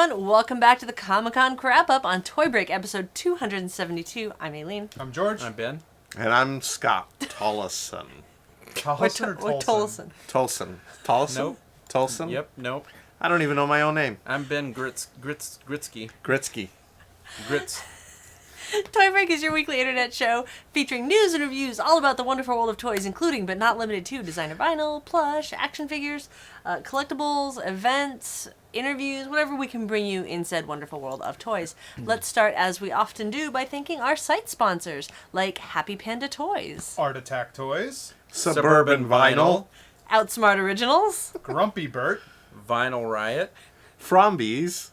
everyone. Welcome back to the Comic-Con Wrap-Up on Toy Break, episode 272. I'm Aileen. I'm George. I'm Ben. And I'm Scott Tollison. Tollison or Tolson? Tolson. Tollison? Nope. Tolson? Yep, nope. I don't even know my own name. I'm Ben Gritsky. Gritsky. Grits. Toy Break is your weekly internet show featuring news and reviews all about the wonderful world of toys, including but not limited to designer vinyl, plush, action figures, collectibles, events, interviews, whatever we can bring you in said wonderful world of toys. Let's start, as we often do, by thanking our site sponsors, like Happy Panda Toys, Art Attack Toys, Suburban Vinyl. Outsmart Originals, Grumpy Bert, Vinyl Riot. Frombies.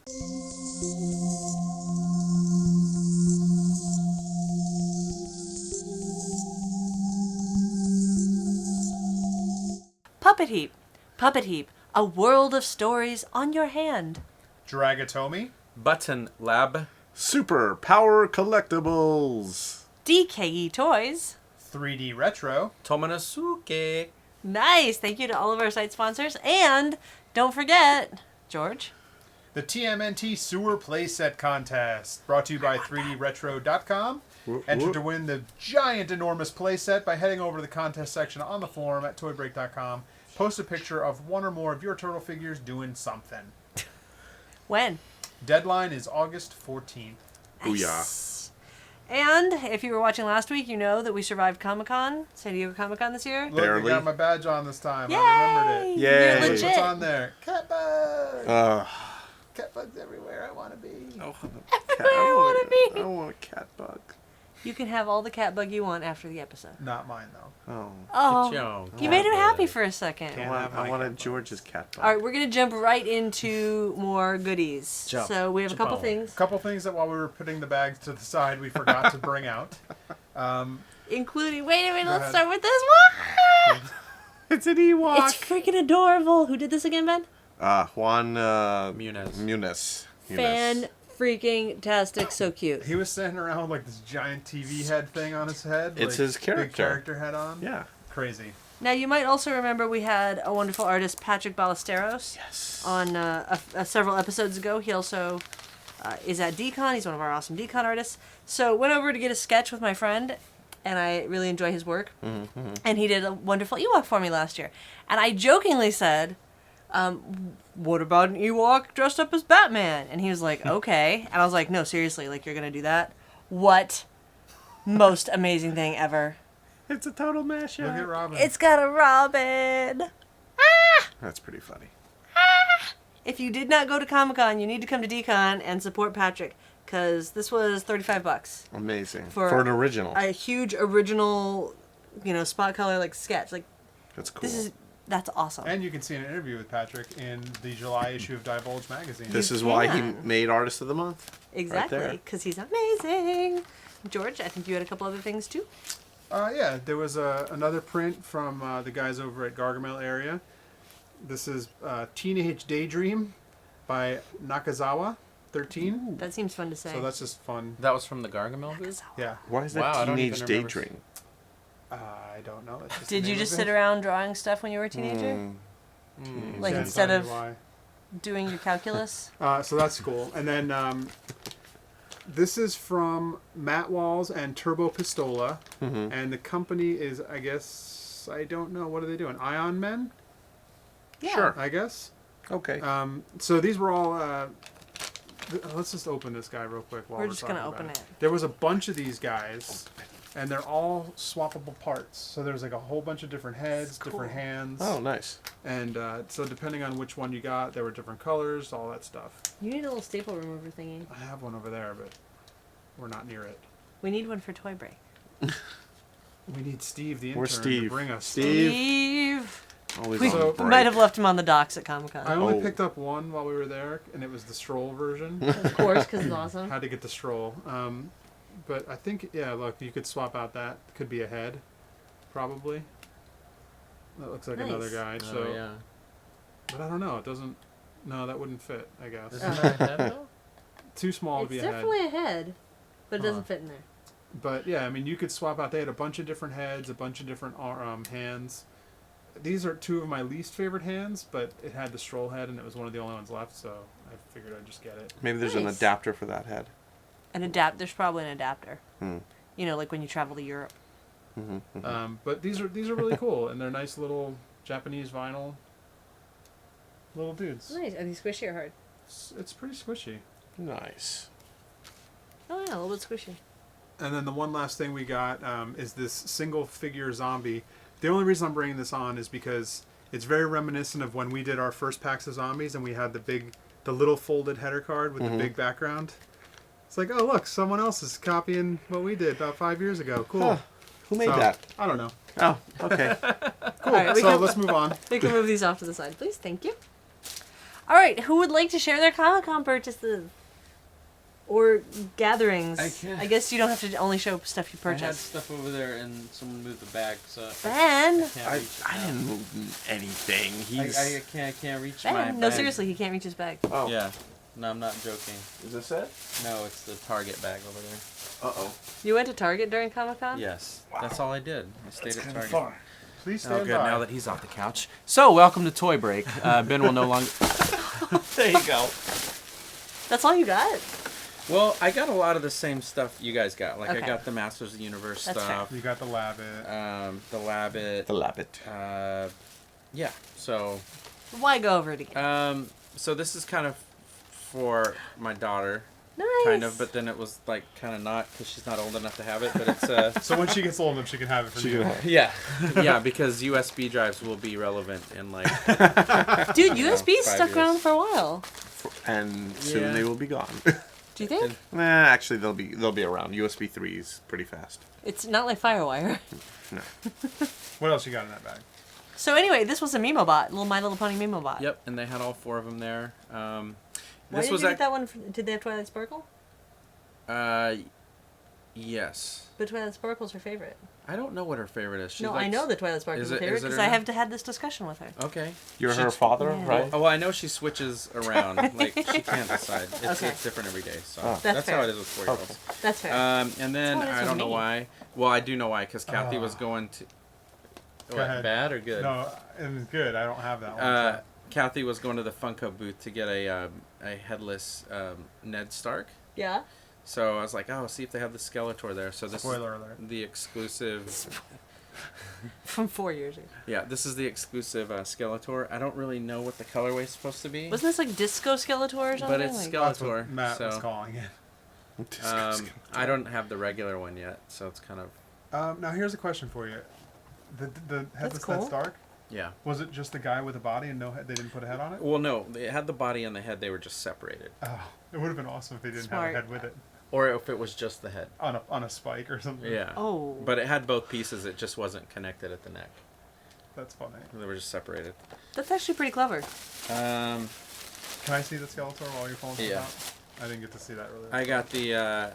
Puppet Heap. Puppet Heap, a world of stories on your hand. Dragatomi, Button Lab. Super Power Collectibles. DKE Toys. 3D Retro, Tomonosuke. Nice. Thank you to all of our site sponsors. And don't forget, George. the TMNT Sewer Playset Contest, brought to you by 3DRetro.com. Enter to win the giant, enormous playset by heading over to the contest section on the forum at toybreak.com. Post a picture of one or more of your turtle figures doing something. When? Deadline is August 14th. Booyah. And if you were watching last week, you know that we survived Comic-Con, San Diego Comic-Con this year. Look, Barely. I got my badge on this time. Yay! I remembered it. Yay. You're What's legit. on there? Cat bug. Cat bugs everywhere I want to be. Everywhere I want to be. I want a cat bug. You can have all the cat bug you want after the episode. Not mine, though. Oh. Oh, Ka-chow. you made him happy for a second. Can't I have want, my I wanted cat bug. George's cat bug. All right, we're going to jump right into more goodies. Jump. So we have a couple Jump. things, A couple things that while we were putting the bags to the side, we forgot to bring out. including, wait a minute, Go let's ahead. start with this one. It's an Ewok. It's freaking adorable. Who did this again, Ben? Juan Muniz. Muniz. Fan-freaking-tastic. So cute. He was standing around with like this giant TV head thing on his head. It's like, his Big character. character head on. Yeah. Crazy. Now, you might also remember we had a wonderful artist, Patrick Ballesteros, Yes. on several episodes ago. He also is at DCon. He's one of our awesome DCon artists. So went over to get a sketch with my friend, and I really enjoy his work. Mm-hmm. And he did a wonderful Ewok for me last year. And I jokingly said, what about an Ewok dressed up as Batman? And he was like, okay. And I was like, no, seriously, like, you're going to do that? What most amazing thing ever. It's a total mashup. Look at Robin. It's got a Robin. That's pretty funny. If you did not go to Comic-Con, you need to come to DCon and support Patrick, because this was $35 Amazing. For For an original. a huge original, spot color like sketch. Like, That's cool. that's awesome. And you can see an interview with Patrick in the July issue of Divulge magazine. This You is why he can. made Artist of the Month. Exactly, there. because he's amazing. George, I think you had a couple other things too. Yeah, there was another print from the guys over at Gargamel area. This is Teenage Daydream by Nakazawa 13. That seems fun to say. So that's just fun. That was from the Gargamel group? Yeah. Why is that Wow, I don't Teenage even remember. Daydream? I don't know. That's just Did the you name just of sit it. around drawing stuff when you were a teenager? Like Can't instead tell you of why. doing your calculus? So that's cool. And then this is from Matt Walls and Turbo Pistola. And the company is, I guess, I don't know. What are they doing? Ion Men, Yeah. Sure. I guess. Okay. So these were all... let's just open this guy real quick while We're we're just going to talking open about it. There was a bunch of these guys, and they're all swappable parts. So there's like a whole bunch of different heads, different hands. Oh, nice. And so depending on which one you got, there were different colors, all that stuff. You need a little staple remover thingy. I have one over there, but we're not near it. We need one for Toy Break. We need Steve, the intern, Where's Steve? to bring us. Steve! Always We on So- break. might have left him on the docks at Comic-Con. I only Oh. picked up one while we were there, and it was the stroll version. Of course, because it's awesome. Had to get the stroll. But I think, yeah, look, you could swap out that. Could be a head, probably. That looks like Nice. another guy. Oh, So, yeah. but I don't know. It doesn't. No, that wouldn't fit. I guess Isn't that a head, though? too small to It's be a head. definitely a head, but it Huh. doesn't fit in there. But yeah, I mean, you could swap out. They had a bunch of different heads, a bunch of different hands. These are two of my least favorite hands, but it had the stroll head, and it was one of the only ones left, so I figured I'd just get it. Maybe there's an Nice. adapter for that head. There's probably an adapter. Hmm. You know, like when you travel to Europe. But these are really cool, and they're nice little Japanese vinyl little dudes. Nice. Are these squishy or hard? It's pretty squishy. Nice. Oh yeah, a little bit squishy. And then the one last thing we got is this single figure zombie. The only reason I'm bringing this on is because it's very reminiscent of when we did our first packs of zombies and we had the little folded header card with the big background. It's like, oh look, someone else is copying what we did about 5 years ago. Cool. Huh. Who made that? I don't know. Oh, okay. Cool. All right, we so can- let's move on. We can move these off to the side, please. Thank you. All right, who would like to share their Comic-Con purchases or gatherings? I can't. I guess you don't have to only show stuff you I had purchased. stuff over there and someone moved the bag, so Ben. can't I reach it now. didn't move anything. I can't reach my Ben. No, bag. seriously, he can't reach his bag. Oh. Yeah. No, I'm not joking. Is this it? No, it's the Target bag over there. Uh-oh. You went to Target during Comic-Con? Yes. That's all I did. I stayed at Target. fun. Please Oh, stand good. by. Now that he's off the couch. So, welcome to Toy Break. Ben will no longer. There you go. That's all you got? Well, I got a lot of the same stuff you guys got. Like, Okay. I got the Masters of the Universe That's stuff. You got the Labbit. The Labbit. The Labbit. Yeah. So, Why go over it again? so this is kind of for my daughter, Nice. kind of, but then it was like kind of not because she's not old enough to have it. But it's So when she gets old enough, she can have it for She you. can have yeah, yeah, because USB drives will be relevant in like Dude, USB's 5 stuck around years. for a while. And soon Yeah. they will be gone. Do you think? Nah, actually they'll be around. USB 3's pretty fast. It's not like Firewire. No. What else you got in that bag? So anyway, this was a Mimo bot, little My Little Pony Mimo bot. Yep, and they had all 4 of them there. Why did you get that one? Did they have Twilight Sparkle? Yes. But Twilight Sparkle's her favorite. I don't know what her favorite is. She No, I likes- know that Twilight Sparkle's Is her it- favorite is it because or I not? have had this discussion with her. Okay. You're She- her father, Yeah. right? Oh, well, I know she switches around. Like she can't decide. It's, Okay. it's different every day. So Oh. that's fair. how it is with 4-year-olds. That's fair. And then That's what it is I don't with know me. why. Well, I do know why because Kathy was Oh. going to. Go What, ahead. bad or good? No, it was good. I don't have that one. so- Kathy was going to the Funko booth to get a headless Ned Stark. yeah. So I was like, oh, see if they have the Skeletor there. So this Spoiler is alert. the exclusive. From 4 years ago. Yeah, this is the exclusive Skeletor. I don't really know what the colorway is supposed to be. Wasn't this like Disco Skeletor or something? But it's like, That's what Skeletor. Matt was So calling it. I don't have the regular one yet, so it's kind of Now here's a question for you. The headless cool. Ned Stark, yeah. was it just a guy with a body and no head? They didn't put a head on it? Well, no, it had the body and the head. They were just separated, Oh, it would have been awesome if they didn't Smart. have a head with it or if it was just the head. on a spike or something. Yeah. Oh. But it had both pieces. It just wasn't connected at the neck. That's funny. They were just separated. That's actually pretty clever. Can I see the Skeletor while you're pulling this Yeah. out? I didn't get to see that really. I got the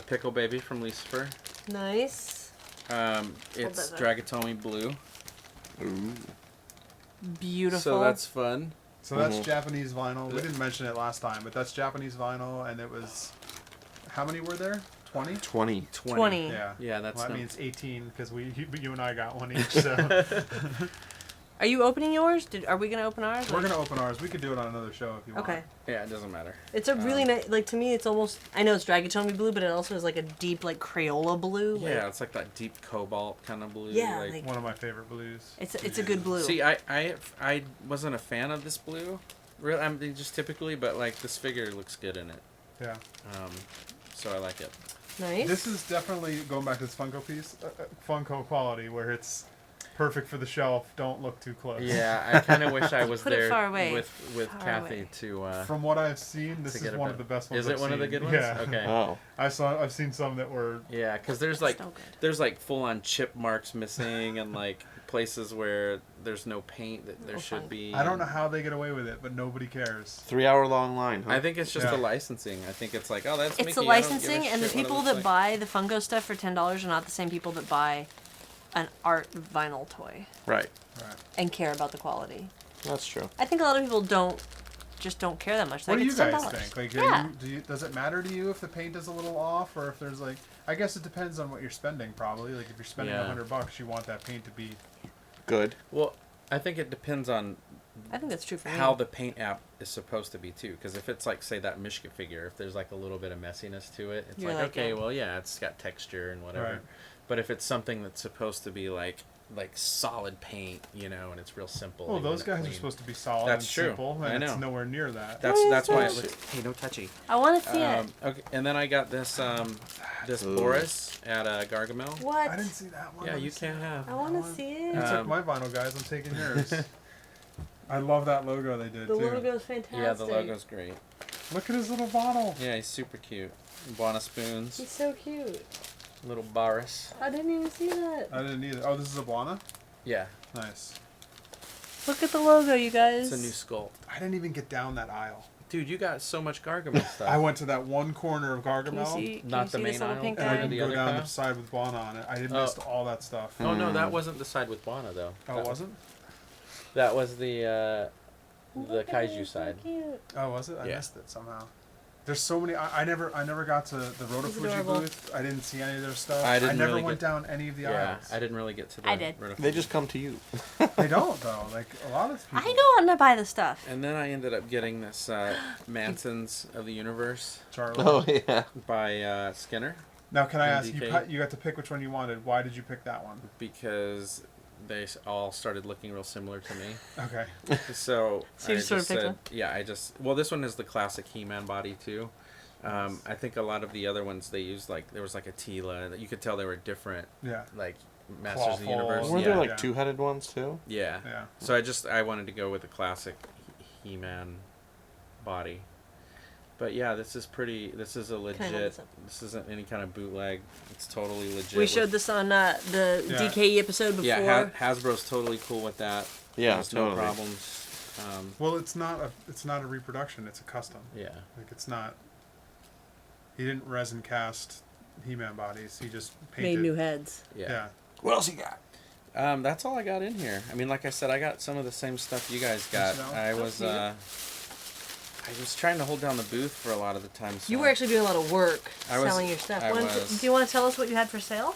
pickle baby from Lucifer. Nice. It's that Dragatomi blue. Ooh. Beautiful. So that's fun. So that's Japanese vinyl. We didn't mention it last time, but that's Japanese vinyl, and it was. How many were there? 20? 20. 20. Yeah. Yeah, that's Well, that no- means 18 because you and I got one each. So Are you opening yours? Are we gonna open ours? we're Like- gonna open ours. We could do it on another show if you want. Okay. Yeah, it doesn't matter. It's a really nice. Like to me, it's almost. I know it's Dragatomi blue, but it also is like a deep like Crayola blue. Yeah, Like, it's like that deep cobalt kind of blue. Yeah, like, like- One of my favorite blues. it's a good blue. See, I wasn't a fan of this blue, really. I mean, just typically, but like this figure looks good in it. Yeah. So I like it. Nice. This is definitely going back to this Funko piece, Funko quality, where it's perfect for the shelf. Don't look too close. Yeah, I kind of wish I was Put it there far away. with Far Kathy away. to. From what I've seen, this to is get a one bit- of the best ones. Is it I've one of the seen. good ones? Yeah. Okay. Oh. I've seen some that were. Yeah, because there's like So good. there's like full on chip marks missing and like places where there's no paint that there Oh, should fine. be. I don't know how they get away with it, but nobody cares. 3-hour-long line, huh? I think it's just Yeah. the licensing. I think it's like, oh, that's It's Mickey. the I don't give a licensing and the shit what it people looks that like. buy the Funko stuff for $10 are not the same people that buy an art vinyl toy Right. Right. and care about the quality. That's true. I think a lot of people don't care that much. What do Like, you it's guys $10. think? Like, Yeah. does it matter to you if the paint is a little off, or if there's like? I guess it depends on what you're spending. Probably, like if you're spending Yeah. $100, you want that paint to be. Good. Well, I think it depends on I think that's true for how me. the paint app is supposed to be too. Because if it's like, say, that Mishka figure, if there's like a little bit of messiness to it, it's You're like, like, okay, yeah. well, yeah, it's got texture and whatever. Right. But if it's something that's supposed to be like solid paint, you know, and it's real simple. Well, they those want it guys are clean. supposed to be solid That's and true. simple, I and it's know. nowhere near that. That's why it that? looks. Hey, no touchy. I want to see it. Okay, and then I got this this Ooh. Boris at Gargamel. What? I didn't see that one. Yeah, Let me you see can't that. have. I want to see it. You took Um, my vinyl, guys. I'm taking yours. I love that logo they did the too. logo's fantastic. Yeah, the logo's great. Look at his little bottle. Yeah, he's super cute. Buona spoons, He's so cute. little Boris. I didn't even see that. I didn't either. Oh, this is a Buona? Yeah, Nice. Look at the logo, you guys. it's a new sculpt. I didn't even get down that aisle. Dude, you got so much Gargamel stuff. I went to that one corner of Can you Gargamel, see? Can Not you the see main this little aisle? pink and I guy? didn't The go other down guy? the side with Buona on it. I Oh. missed all that stuff. Oh no, that wasn't the side with Buona though. Oh, that it wasn't? That was the Look at it, kaiju it's so side. cute. Oh, was it? I Yeah. missed it somehow. There's so many. I never got to the Rotofuji adorable. booth. I didn't see any of their stuff. I didn't never really went get- down any of the Yeah, aisles. I didn't really get to the. I did. Rotofuji. They just come to you. They don't though. Like a lot of people. I go out and I buy the stuff. And then I ended up getting this Mansons of the Universe Charlie. Oh yeah. by Skinner Now, can I and ask you? DK. You got to pick which one you wanted. Why did you pick that one? because they all started looking real similar to me. Okay. So, So you I just sort just of picked said, one? yeah, well, this one is the classic He-Man body too. I think a lot of the other ones they used there was like a Tila. You could tell they were different, Yeah. like Masters of the Clawful. Universe. Weren't yeah. there like Yeah. two-headed ones too? yeah. Yeah. So I wanted to go with the classic He-Man body. But yeah, this is a legit. this up? This isn't any kind of bootleg. It's totally legit. We showed this on the Yeah. DKE episode before. Yeah, Hasbro's totally cool with that. Yeah, There's totally. no problems. Well, it's not a reproduction. It's a custom. Yeah. Like it's not. He didn't resin cast He-Man bodies. He just Made painted. new heads. Yeah. Yeah. What else you got? That's all I got in here. I mean, like I said, I got some of the same stuff you guys got. Thanks, Mel. I That's was trying to hold down the booth for a lot of the time. So You were actually doing a lot of work I was- selling your stuff. I Do was. you want to tell us what you had for sale?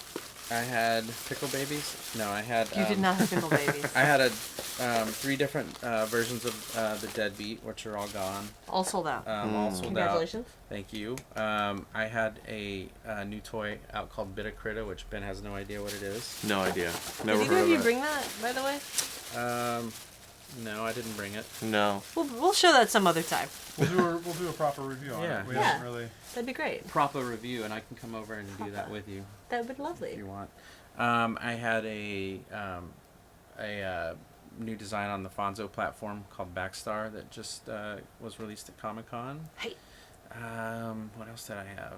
I had pickle babies. No, I had. You did not have pickle babies. I had 3 different versions of the Deadbeat, which are all gone. All sold out. All sold out. Congratulations. Thank you. I had a new toy out called Bitacritta, which Ben has no idea what it is. No idea. Did Never either heard of you of it. bring that, by the way? No, I didn't bring it. No. We'll show that some other time. We'll do a proper review on Yeah. it. We Yeah. haven't really. That'd be great. Proper review, and I can come over and do that with you That would be if lovely. you want. I had a new design on the Fonzo platform called Backstar that just was released at Comic-Con. Hey. What else did I have?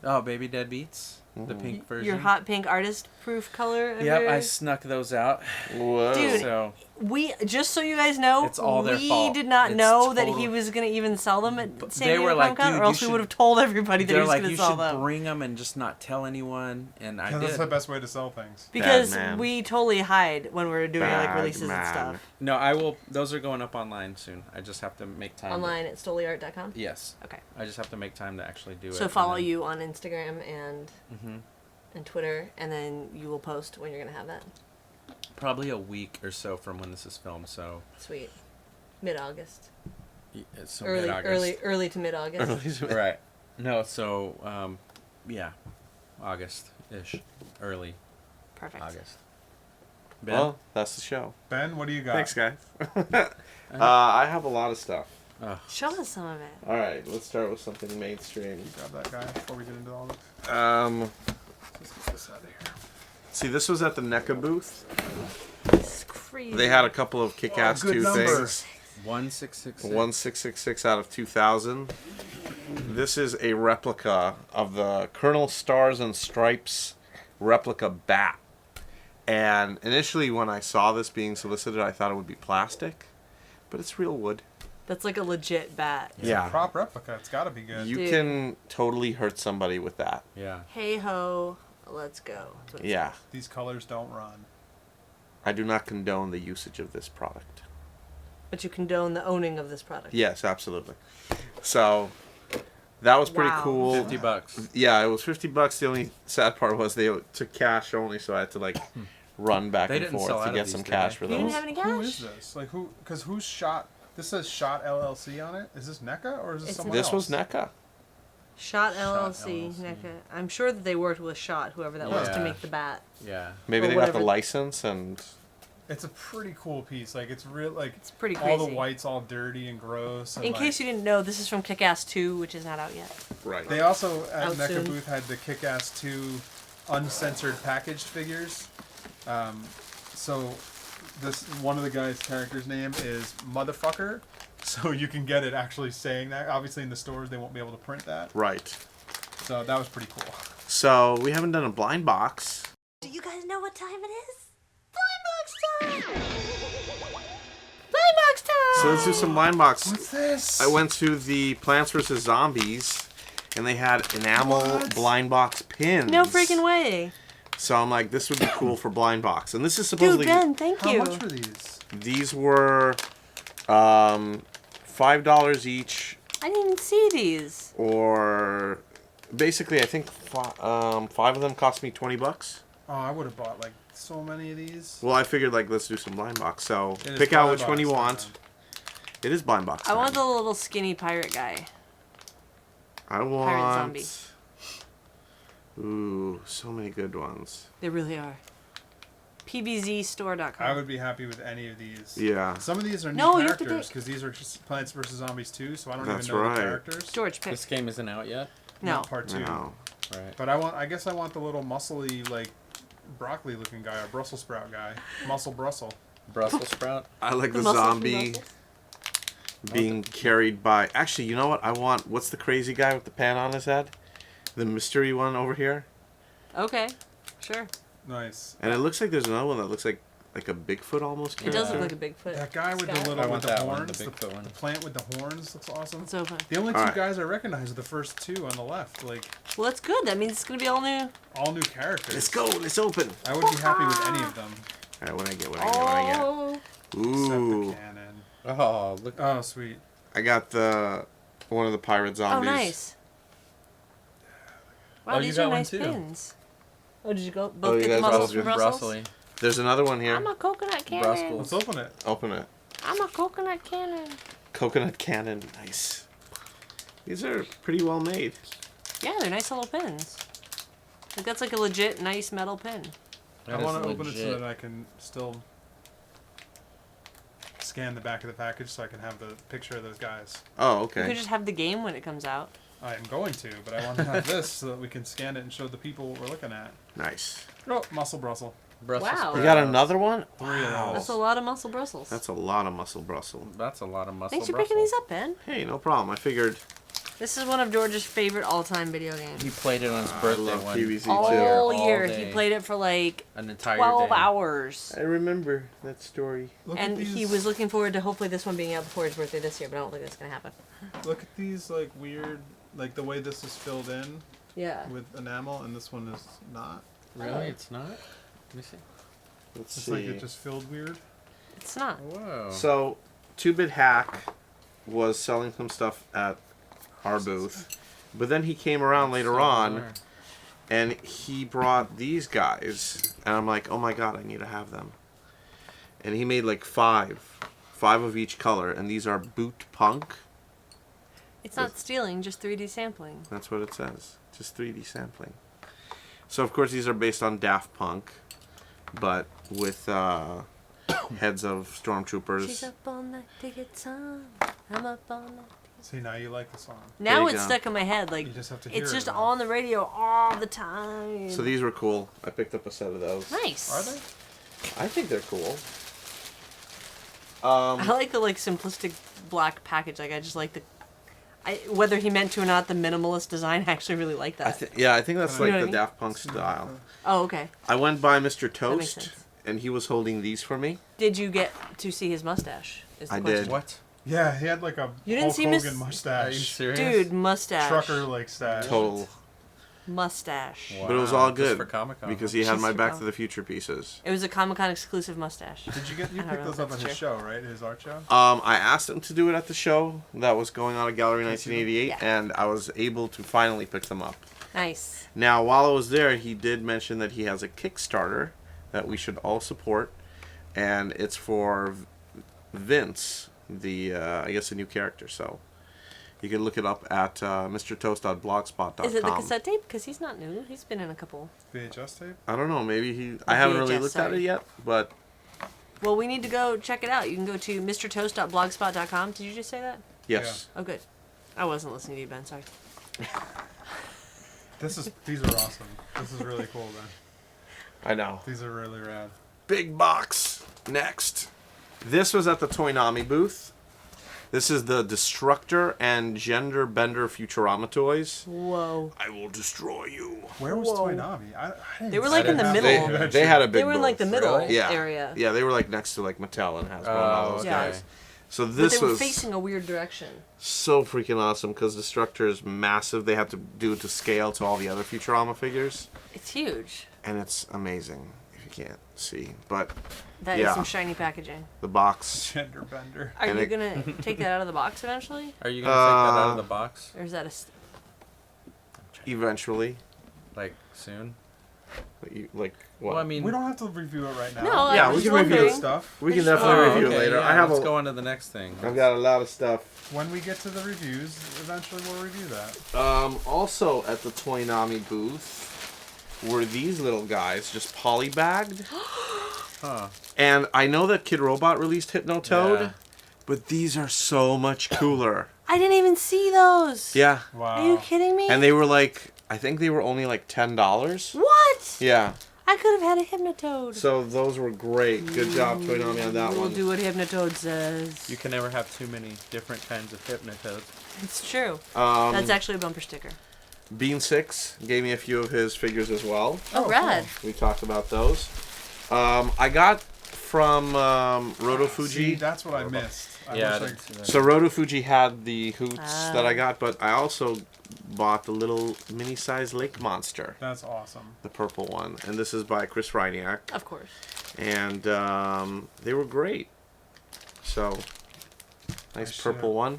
Oh, Baby Deadbeats, the pink version. Your hot pink artist proof color. Of Yep, I yours? snuck those out. Whoa. Dude. So We just so you guys know, It's all their we fault. did not It's know that he total- was gonna even sell them at San they Diego were like, Comic-Con, "Dude, or you else we should-" would have told everybody that he they're was like, gonna you sell should them. bring them and just not tell anyone, and I That's did. the best way to sell things. Because Bad man. we totally hide when we're doing like Bad releases and man. stuff. No, I will. Those are going up online soon. I just have to make time. Online at stoliart.com. Yes. Okay. I just have to make time to actually do it. So and follow then- you on Instagram and Mhm. Twitter, and then you will post when you're gonna have that. Probably a week or so from when this is filmed. So, Sweet. Mid-August. so Early, mid-August. early to mid-August. Right. No. So, yeah, August-ish, early Perfect. August. Ben? Well, that's the show. Ben, what do you got? Thanks, guys. I have a lot of stuff. Ugh. Show us some of it. All right, let's start with something mainstream. Grab that guy before we get into all this. Let's get this out of here. See, this was at the NECA booth. It's crazy. They had a couple of kick-ass good 2 number. things. 1666. 1666 out of 2000. This is a replica of the Colonel Stars and Stripes replica bat. And initially when I saw this being solicited, I thought it would be plastic, but it's real wood. That's like a legit bat. It's Yeah. a prop replica. It's got to be good. You Dude. can totally hurt somebody with that. Yeah. Hey ho, let's go. That's what it Yeah. says. These colors don't run. I do not condone the usage of this product. But you condone the owning of this product. Yes, absolutely. So that was pretty Wow. cool. $50. Yeah, it was $50. The only sad part was they took cash only, so I had to run back They and didn't forth sell to out of get these, some did cash they? for You didn't those. have any Who cash? is this? Like who? Because who's Shot? This says Shot LLC on it. Is this NECA or is this It's someone This else? was NECA. Shot LLC. LLC. NECA. I'm sure that they worked with Shot, whoever that was, to Yeah. make the bat. Yeah. Maybe Or they got whatever. the license and It's a pretty cool piece. Like it's real. Like It's pretty all crazy. the whites all dirty and gross. And In like, case you didn't know, this is from Kick-Ass 2, which is not out yet. right. They also at Out NECA soon. booth had the Kick-Ass 2 uncensored packaged figures. So this one of the guys' character's name is Motherfucker. So you can get it actually saying that. Obviously in the stores they won't be able to print that. Right. So that was pretty cool. So we haven't done a blind box. Do you guys know what time it is? Blind box time! Blind box time! So let's do some blind box. What's this? I went to the Plants vs Zombies, and they had enamel What? blind box pins. No freaking way. So I'm like, this would be cool for blind box, and this is Dude, supposedly Ben, thank How you. much were these? these were $5 each, I didn't even see these. or basically I think five of them cost me $20. Oh, I would have bought like so many of these. Well, I figured like let's do some blind box. So It is pick out blind which one you box want. time. It is blind box. I want time. the little skinny pirate guy. I Pirate want. zombie. Ooh, so many good ones. They really are. PBZstore.com. I would be happy with any of these. Yeah. Some of these are new No, you have to characters pick. because these are just Plants vs Zombies 2, so I don't That's even know right. the characters. George, pick. This game isn't out yet. No. Not part 2. No. Right. But I guess I want the little muscly like broccoli looking guy or Brussels sprout guy. Muscle Brussel. Brussels sprout. I like the muscles, zombie muscles. being carried by. Actually, you know what? I want. What's the crazy guy with the pan on his head? The mystery one over here. Okay, sure. Nice. And it looks like there's another one that looks like a Bigfoot almost. It does look character. like a Bigfoot. That guy with the Sky. little I with want the that one, horns, the Bigfoot one. the plant with the horns looks awesome. It's open. The only two Alright. guys I recognize are the first two on the left. Like Well, that's good. That means it's gonna be all new. all new characters. Let's go. Let's open. I would be happy with any of them. All right, what I get? What I get? What I get? Oh, Ooh, Except the cannon. Oh, look. Oh, sweet. I got the one of the pirate oh, zombies. nice. Wow, Oh, you these got are one nice too. pins. Oh, did you go Oh, both you get the guys muscles all from did Brussels? Brussels. There's another one here. I'm a coconut cannon. Brussels. Let's open it. Open it. I'm a coconut cannon. Coconut cannon. Nice. These are pretty well made. Yeah, they're nice little pins. Like that's like a legit nice metal pin. That I is want to open it so legit. that I can still scan the back of the package so I can have the picture of those guys. Oh, You okay. could just have the game when it comes out. I am going to, but I want to have this so that we can scan it and show the people what we're looking at. Nice. Oh, Muscle Brussel. Brussels Wow. You sprouts. got another one? Three of Wow. That's a lot of muscle Brussels. That's a lot of muscle Brussels. That's a lot of muscle. Thanks for Brussels. picking these up, Ben. Hey, no problem. I figured This is one of George's favorite all-time video games. He played it on his I birthday love one. PVZ All too. year. day. He played it for like An entire 12 day. hours. I remember that story. Look And at these, he was looking forward to hopefully this one being out before his birthday this year, but I don't think that's going to happen. Look at these like weird, like the way this is filled in Yeah. with enamel, and this one is not. Really? It's not? Let me see. Let's It's see. like it just filled weird. It's not. Whoa. So, 2-Bit Hack was selling some stuff at our booth, but then he came around later So on bizarre. and he brought these guys, and I'm like, oh my god, I need to have them. And he made like five of each color, and these are Boot Punk. It's not stealing, just 3D sampling. That's what it says. Just 3D sampling. So of course these are based on Daft Punk, but with heads of She's stormtroopers. up all night to get some. I'm up all night. See, now you like the song. Now you it's go. stuck in my head. Like You just have to hear it's it just enough. on the radio all the time. So these were cool. I picked up a set of those. nice. Are they? I think they're cool. I like the simplistic black package. Like I just like the. Whether he meant to or not, the minimalist design. I actually really like that. I think that's You like know what the I mean? Daft Punk style. Oh, okay. I went by Mr. makes Toast, sense. and he was holding these for me. Did you get to see his mustache? Is the I question. did. What? Yeah, he had like a You didn't Hulk see Hogan Miss- Are you mustache. serious? Dude, mustache. Trucker like stash. Total. Mustache. Wow. But it was all Just good for Comic-Con. because he had Just my for Back Comic- to the Future pieces. It was a Comic-Con exclusive mustache. Did you get? You I don't picked know those if up at that's his true. show, right? His art show. I asked him to do it at the show that was going on at Gallery 1988, Yeah. and I was able to finally pick them up. Nice. Now, while I was there, he did mention that he has a Kickstarter that we should all support, and it's for Vince, the I guess a new character. So you can look it up at mrtoast.blogspot.com. Is it the cassette tape? Because he's not new. He's been in a couple. VHS tape. I don't know. Maybe he. I haven't really VHS, looked at sorry. it yet, but Well, we need to go check it out. You can go to mrtoast.blogspot.com. Did you just say that? yes. Oh, good. I wasn't listening to you, Ben. Sorry. These are awesome. This is really cool, Ben. I know. These are really rad. Big box. Next. This was at the Toynami booth. This is the Destructor and Gender Bender Futurama toys. Whoa. I will destroy you. Where was Whoa. Toynami? I didn't They were see like in them. the They, middle. they had a big They were in like the booth. middle Really? Yeah. area. Yeah, they were like next to like Mattel and Hasbro and all those okay. guys. So But this they were was facing a weird direction. so freaking awesome because Destructor is massive. They have to do it to scale to all the other Futurama figures, It's huge. and it's amazing if you can't see. But That is Yeah. some shiny packaging. the box, Gender Bender. Are And you it- going to take that out of the box eventually? Are you gonna take that out of Uh, the box Or is that eventually, like soon? like what? Well, I mean, We don't have to review it right now. No, Yeah, I was we just can review wondering. Stuff. we can just- definitely Oh, review okay, it later. yeah, I have let's a, go on to the next thing. I've got a lot of stuff. When we get to the reviews, eventually we'll review that. Also at the Toynami booth were these little guys just polybagged. Huh. And I know that Kid Robot released Hypnotoad, Yeah. but these are so much cooler. I didn't even see those. Yeah. Wow. Are you kidding me? And they were like, I think they were only like $10. What? Yeah. I could have had a Hypnotoad. So those were great. Good job, Toynami, on that We'll one. do what Hypnotoad says. You can never have too many different kinds of hypnotoads. It's true. Um, That's actually a bumper sticker. Bean Six gave me a few of his figures as well. Oh, rad. We talked about those. I got from Roto Fuji. See, that's what I missed. Yeah, I wish didn't see that. So Roto Fuji had the hoots Ah. that I got, but I also bought the little mini-sized lake monster, That's awesome. the purple one, and this is by Chris Reiniak, Of course. and they were great. So nice purple one.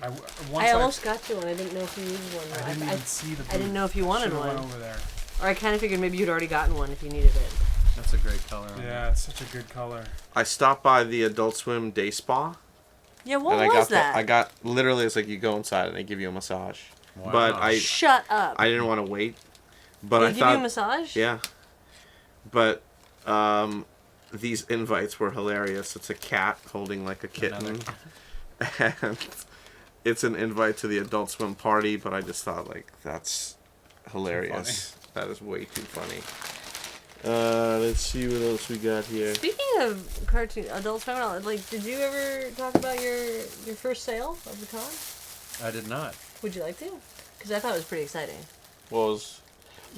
I almost got to one. I didn't know if you needed one. I didn't even see the. I didn't know if you wanted Should've one. went over there. Or I kind of figured maybe you'd already gotten one if you needed it. That's a great color. on Yeah, it's such a good color. I stopped by the Adult Swim Day Spa, Yeah, what and I was got that? I got literally it's like you go inside and they give you a massage, Wow. but I Shut up. didn't want to wait, but they I give thought you a massage? yeah, but these invites were hilarious. It's a cat holding like a kitten, and it's an invite to the Adult Swim party. But I just thought like that's hilarious. That is way too funny. Let's see what else we got here. Speaking of cartoon Adult Swim, like, did you ever talk about your first sale of the con? I did not. Would you like to? Because I thought it was pretty exciting. Was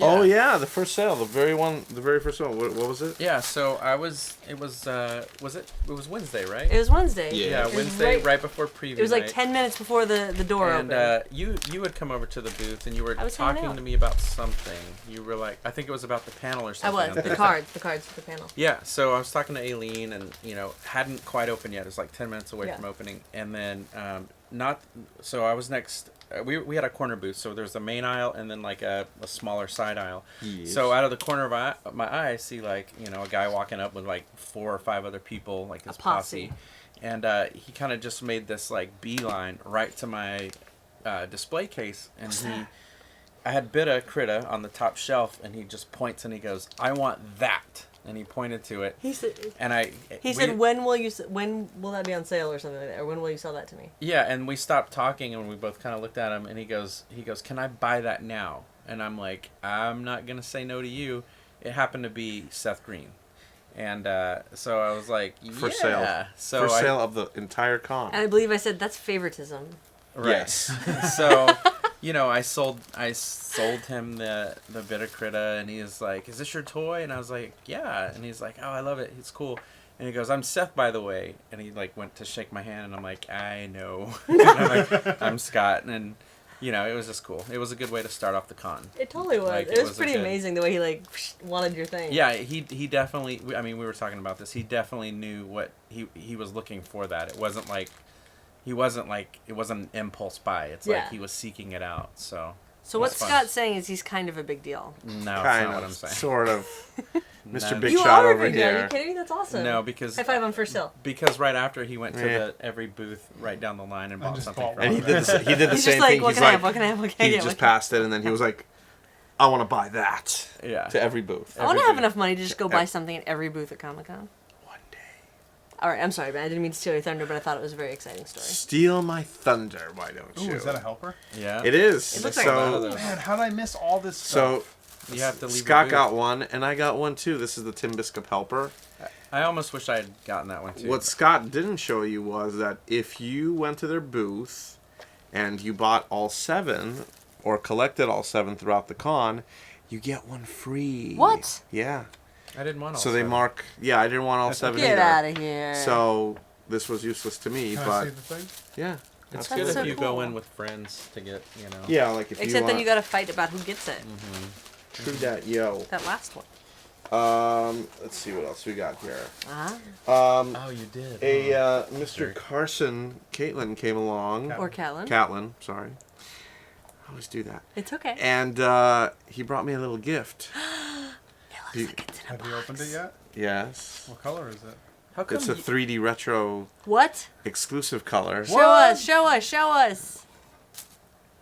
oh yeah, the first sale, the very first one. What was it? Yeah, so it was Wednesday, right? It was Wednesday. Yeah. Yeah, It was Wednesday, right before preview It was like night. 10 minutes before the door And opened. you had come over to the booth and you were I was hanging talking out. to me about something. You were like, I think it was about the panel or I something. was. on The Thursday. cards for the panel. Yeah, so I was talking to Aileen and, hadn't quite opened yet. It was like 10 minutes away Yeah. from opening. And then, so I was next. We had a corner booth, so there's the main aisle and then like a smaller side aisle. Yes. So out of the corner of my eye, I see like, a guy walking up with like 4 or 5 other people, like his posse. And he kind of just made this like beeline right to my display case. And I had Bitta Critta on the top shelf, and he just points and he goes, "I want that." And he pointed to it. He said, And he said, when will that be on sale or something like that? Or when will you sell that to me? Yeah, and we stopped talking and we both kind of looked at him and he goes, "Can I buy that now?" And I'm like, "I'm not going to say no to you." It happened to be Seth Green. And so I was like, "Yeah." For sale. So For sale of the entire con. And I believe I said, that's favoritism. Right. Yes. So, I sold him the Bitter Critta, and he was like, "Is this your toy?" And I was like, "Yeah." And he's like, "Oh, I love it. It's cool." And he goes, "I'm Seth, by the way." And he like went to shake my hand, and I'm like, "I know." And I'm like, "I'm Scott," and it was just cool. It was a good way to start off the con. It totally was. Like, it was a pretty good- amazing the way he like wanted your thing. Yeah, he definitely. I mean, we were talking about this. He definitely knew what he was looking for. That it wasn't like it wasn't an impulse buy. It's Yeah. like he was seeking it out. So So what That's fun. Scott's saying is he's kind of a big deal. no, that's Kind not of, what I'm saying. sort of. Mr. None. Big You Shot are a over big guy. Are you here. kidding me? That's awesome. No, because High five on first hill. right after he went to Yeah. every booth right down the line and I bought just something bought from And he one. it. did the He's same just like, thing. what He's can I like, have? What can I have? What can I he get? just What can- passed it, and then he was like, I want to buy that. Yeah. To every booth. I want to every have booth. enough money to just go Yeah. buy something at every booth at Comic Con. One day. All right, I'm sorry, man. I didn't mean to steal your thunder, but I thought it was a very exciting story. Steal my thunder, why don't Ooh, you? is that a helper? Yeah. It is. It looks like a lot of so, those. Man, how did I miss all this so stuff? You have to leave. Scott your booth. got one, and I got one too. This is the Tim Biscup helper. I almost wish I had gotten that one too. What Scott didn't show you was that if you went to their booth and you bought all 7 or collected all 7 throughout the con, you get one free. What? Yeah. I didn't want all So they 7. mark. Yeah, I didn't want all That's 7 Get either. out of here. So this was useless to me, Can I but see the thing? yeah. It's That's good so if you cool. go in with friends to get, you know. Yeah, like if Except you then want. you got to fight about who gets it. True that, yo. That last one. Let's see what else we got here. Ah. Oh, you did. Mr. Jerk. Carson, Caitlin came along. Or Callan. Catlin, sorry. I always do that. It's okay. And he brought me a little gift. It looks like it's in a Have you opened it yet? Yes. What color is it? How come It's a 3D retro What? exclusive color. Show us, show us, show us.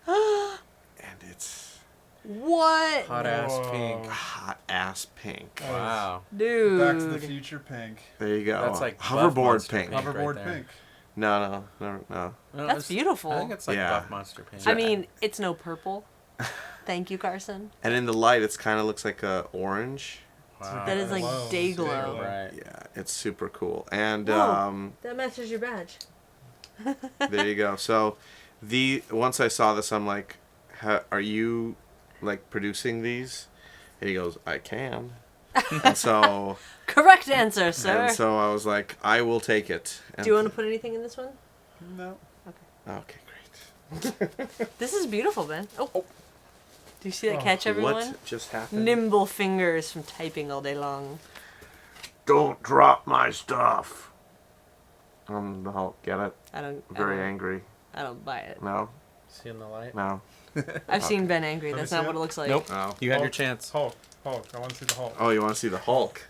And it's What? hot ass Whoa. pink? hot ass pink. Wow. Dude. Back to the Future pink. There you go. That's like Buff hoverboard Monster pink. pink. right Hoverboard there. pink. No. No, That's it's- beautiful. I think it's like Yeah. Buff Monster pink. I mean, it's no purple. Thank you, Carson. And in the light, it's kind of looks like a orange. wow. That is like Glow. day Day glow. glow. Right. Yeah, it's super cool. And Whoa. That matches your badge. there you go. So, once I saw this, I'm like, "Are you like producing these?" And he goes, "I can." And so, Correct answer, sir. and so I was like, "I will take it." And Do you want to put anything in this one? No. Okay, great. This is beautiful, Ben. Oh. Do you see that Oh. catch, everyone? What just happened? Nimble fingers from typing all day long. Don't drop my stuff. The Hulk, get it? I don't. Very angry. I don't buy it. No, Seeing the light? no, I've seen Ben angry. Let me That's see not it. what it looks like. Nope. no. You had your Hulk. chance. Hulk. I want to see the Hulk. Oh, you want to see the Hulk?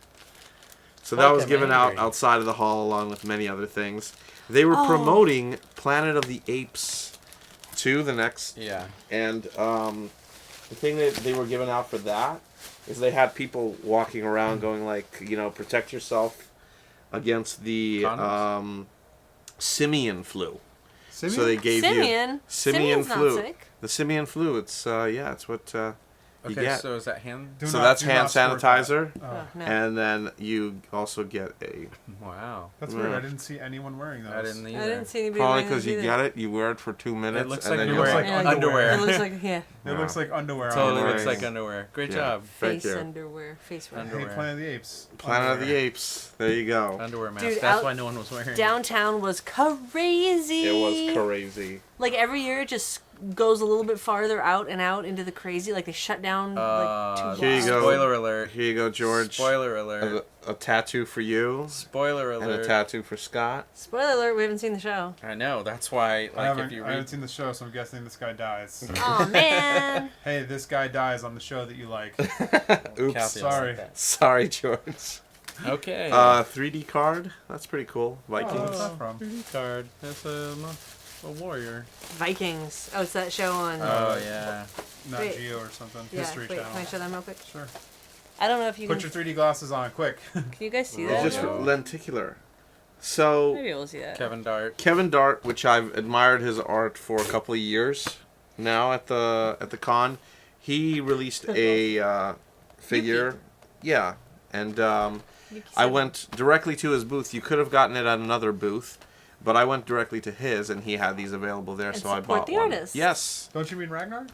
So that Hulk, was I'm given out angry. outside of the hall along with many other things. They were Oh. promoting Planet of the Apes 2, the next, Yeah. and the thing that they were giving out for that is they had people walking around going like, protect yourself against the Condoms? simian flu. Simeon? So they gave you Simian. simian Simian's flu. not sick. The simian flu. It's it's what you Okay, get. so is that hand? Do So not- that's do hand not squirt sanitizer, that. Oh, Oh, no. and then you also get a. Wow. that's weird. Yeah. I didn't see anyone wearing those. I didn't either. I didn't see anybody Probably wearing because those you either. get it, you wear it for 2 minutes, looks and like then you're you're wearing like, underwear. It looks like, yeah, It Yeah. looks like underwear. Totally on looks Right. like underwear. Great Yeah. job. Thank face you. underwear, face wear. Underwear. Hey, Planet of the Apes. Planet of the Underwear. Apes. There you go. Underwear mask. Dude, That's out- why no one was wearing it. Downtown was crazy. It was crazy. Like every year, it just goes a little bit farther out and out into the crazy. Like they shut down like 2 Here you blocks. go. Spoiler alert. Here you go, George. Spoiler alert. A tattoo for you, Spoiler and a alert. tattoo for Scott. Spoiler alert: we haven't seen the show. I know. That's why, I like, if you haven't read. seen the show, so I'm guessing this guy dies. Oh man. Hey, this guy dies on the show that you like. Oops. Kathy, sorry. like that. Sorry, George. Okay. 3D card. That's pretty cool. Oh, what's Vikings. that from? 3D card. That's a warrior. Vikings. Oh, it's that show on. Oh yeah. Not Wait. Geo or something. yeah. History Wait, Channel. can I show them real quick? Sure. I don't know if you Put can. your 3D glasses on, quick. Can you guys see It's that? It's just Yeah. lenticular. So Maybe we'll see that. Kevin Dart. Kevin Dart, which I've admired his art for a couple of years now at the con, he released a figure. Yeah, and You I said- went directly to his booth. You could have gotten it at another booth, but I went directly to his, and he had these available there, And so I support bought the one. artist. Yes. Don't you mean Ragnar?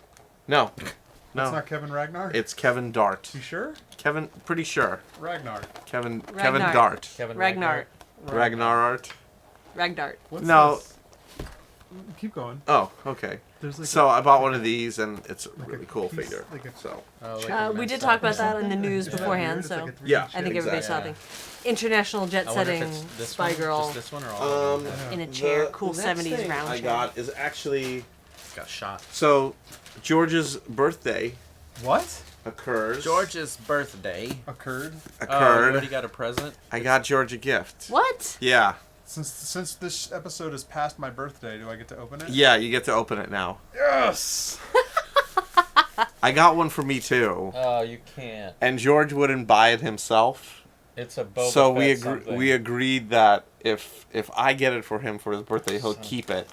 No. That's No. not Kevin Ragnar? It's Kevin Dart. You sure? Kevin, pretty sure. Ragnar. Kevin Ragnar. Dart. Kevin Ragnar. Ragnar art. Ragdart. What's No. this? Keep going. Oh, okay. There's like So I bought one of these, and it's a Like really a cool piece- figure. like a- So Oh, like We a did messed talk up about that in the something? news Is that beforehand, weird? It's so like a 3D Yeah, I think everybody saw exactly. the international jet I wonder setting if it's this spy one, girl just this one or all of them. in a Yeah. chair, The cool next 70s thing round I chair. got is actually It's got shot. so George's birthday. What? occurs. George's birthday. Occurred. Oh, you occurred. already got a present? I got George a gift. What? Yeah. Since this episode is past my birthday, do I get to open it? Yeah, you get to open it now. Yes. I got one for me too. Oh, you can't. And George wouldn't buy it himself. It's a Boba So Fett we agreed that if I get it for him for his birthday, he'll keep it.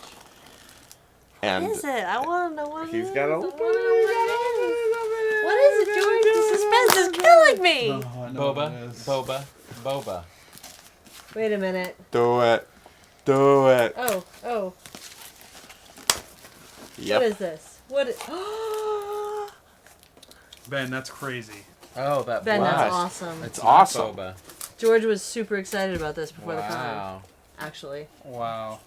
And What is it? I want to know what it is. he's got to I open wanna know what it is. What is it, George? The suspense is killing me. Oh, I know what it is. Boba. Wait a minute. Do it. Do it. Oh. Yep. What is this? What is... Ben, that's crazy. Oh, that Ben, blast. that's awesome. It's It's awesome. not Boba. George was super excited about this before the con, Wow. actually. Wow.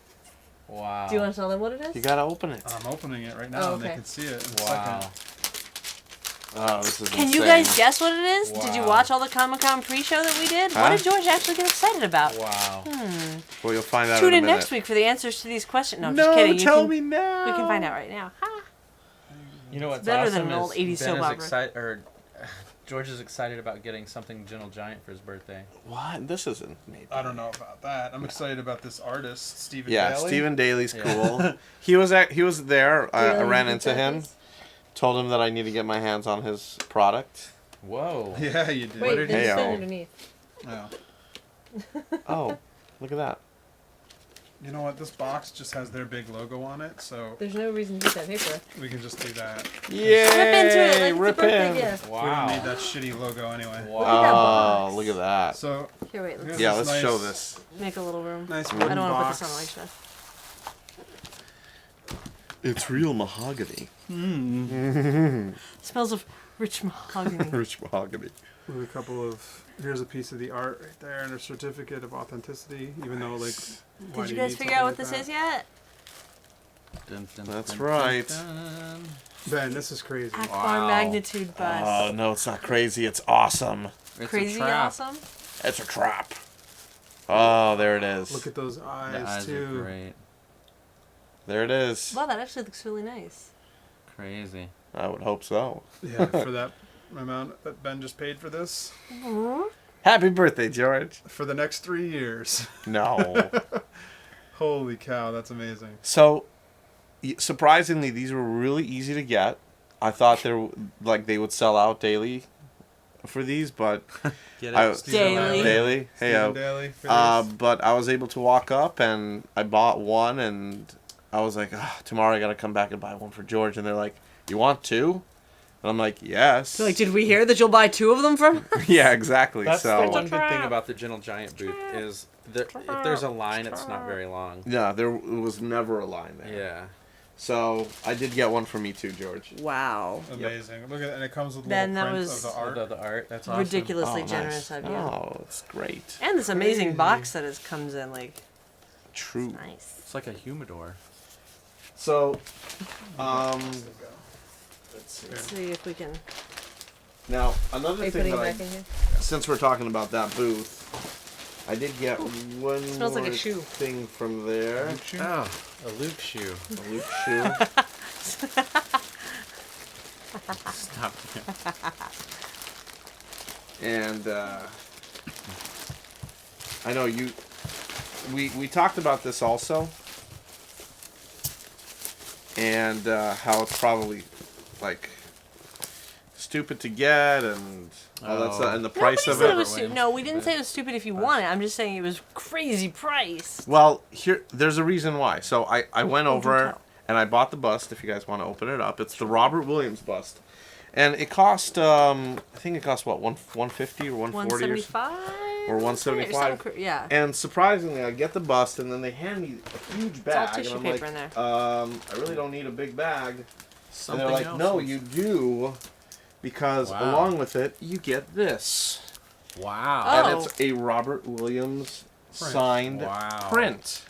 Wow. Do you want to tell them what it is? You gotta open it. I'm opening it right now, Oh, and they okay. can see it in a Wow. second. Oh, this is Can insane. you guys guess what it is? Did you Wow. watch all the Comic-Con pre-show that we did? What Huh? did George actually get excited about? Wow. Well, you'll find out Tune in a in minute. next week for the answers to these questions. No, I'm No, just kidding. tell me now. We can find out right now. Ha. You know what's better awesome than an old is 80s Ben soap is opera. excited, George is excited about getting something Gentle Giant for his birthday. What? This isn't maybe. I don't know about that. I'm excited about this artist, Stephen Yeah, Daly. Stephen Daly's Yeah. cool. He was there. I Really? ran You into think him. that is? Told him that I need to get my hands on his product. Whoa. Yeah, you did. Wait, did there's he- something Heyo. underneath. Yeah. Oh, look at that. You know what? This box just has their big logo on it, so There's no reason to keep that paper. we can just do that. Yay! Rip into it like it's a Rip birthday in. gift. We don't Wow. need that shitty logo anyway. Look at that Oh, box. look at that. So Here, wait. Let's Yeah, Yeah, this let's nice- show this. make a little room. nice I wooden don't want to put box. this on like stuff. It's real mahogany. Smells of rich mahogany. Rich mahogany. With a couple of here's a piece of the art right there and a certificate of authenticity. Even though like, why Did do you guys need figure out what something this like is yet? Dun, dun, That's dun, right. dun, dun. that? Ben, this is crazy. Akbar Wow. magnitude bust. Oh, no, it's not crazy. It's awesome. It's Crazy a trap. awesome. It's a trap. Oh, there it is. Look at those The eyes, eyes too. are great. There it is. Wow, that actually looks really nice. Crazy. I would hope so. Yeah, for that amount that Ben just paid for this Happy birthday, George. for the next 3 years. No. Holy cow, that's amazing. So, surprisingly, these were really easy to get. I thought they would sell out daily for these, but Get it? I Daily. daily. Hey, Stephen Daly for this. but I was able to walk up and I bought one, and I was like, tomorrow I gotta come back and buy one for George, and they're like, you want two? And I'm like, yes. So, like, did we hear that you'll buy 2 of them from? Yeah, exactly. That's the so one good thing Trap. about the Gentle Giant booth is that if there's a line, it's not very long. yeah, there was never a line there. Yeah. So I did get one for me too, George. Wow. Amazing. Look at and it comes with a Ben, little that print was of the art. The art. That's awesome. Ridiculously Oh, generous nice. of you. Oh, it's great. And this amazing Crazy. box that it comes in, like, True. nice. It's like a humidor. So, let's see. Let's see if we can. Now, Are another you thing putting it that back in here? since we're talking about that booth, I did get one Smells like a more shoe. thing from there. Oh, a Luke shoe. A Luke shoe. Stop. And I know you. We talked about this also, and how it's probably like stupid to get and all that stuff, and the price Nobody of said it. it was stu- Williams. No, we didn't say it was stupid if you want it. I'm just saying it was crazy price. Well, there's a reason why. So I went Oh, over don't tell. and I bought the bust. If you guys want to open it up, it's the Robert Williams bust, and it cost I think it cost what 150 or 140 or something. 175 or 175. Yeah. And surprisingly, I get the bust, and then they hand me a huge all bag, tissue and I'm paper like, in there. I really don't need a big bag. Something and they're like, else. no, you do, because Wow. along with it, you get this, Wow. Oh. and it's a Robert Williams Print. signed Wow. print,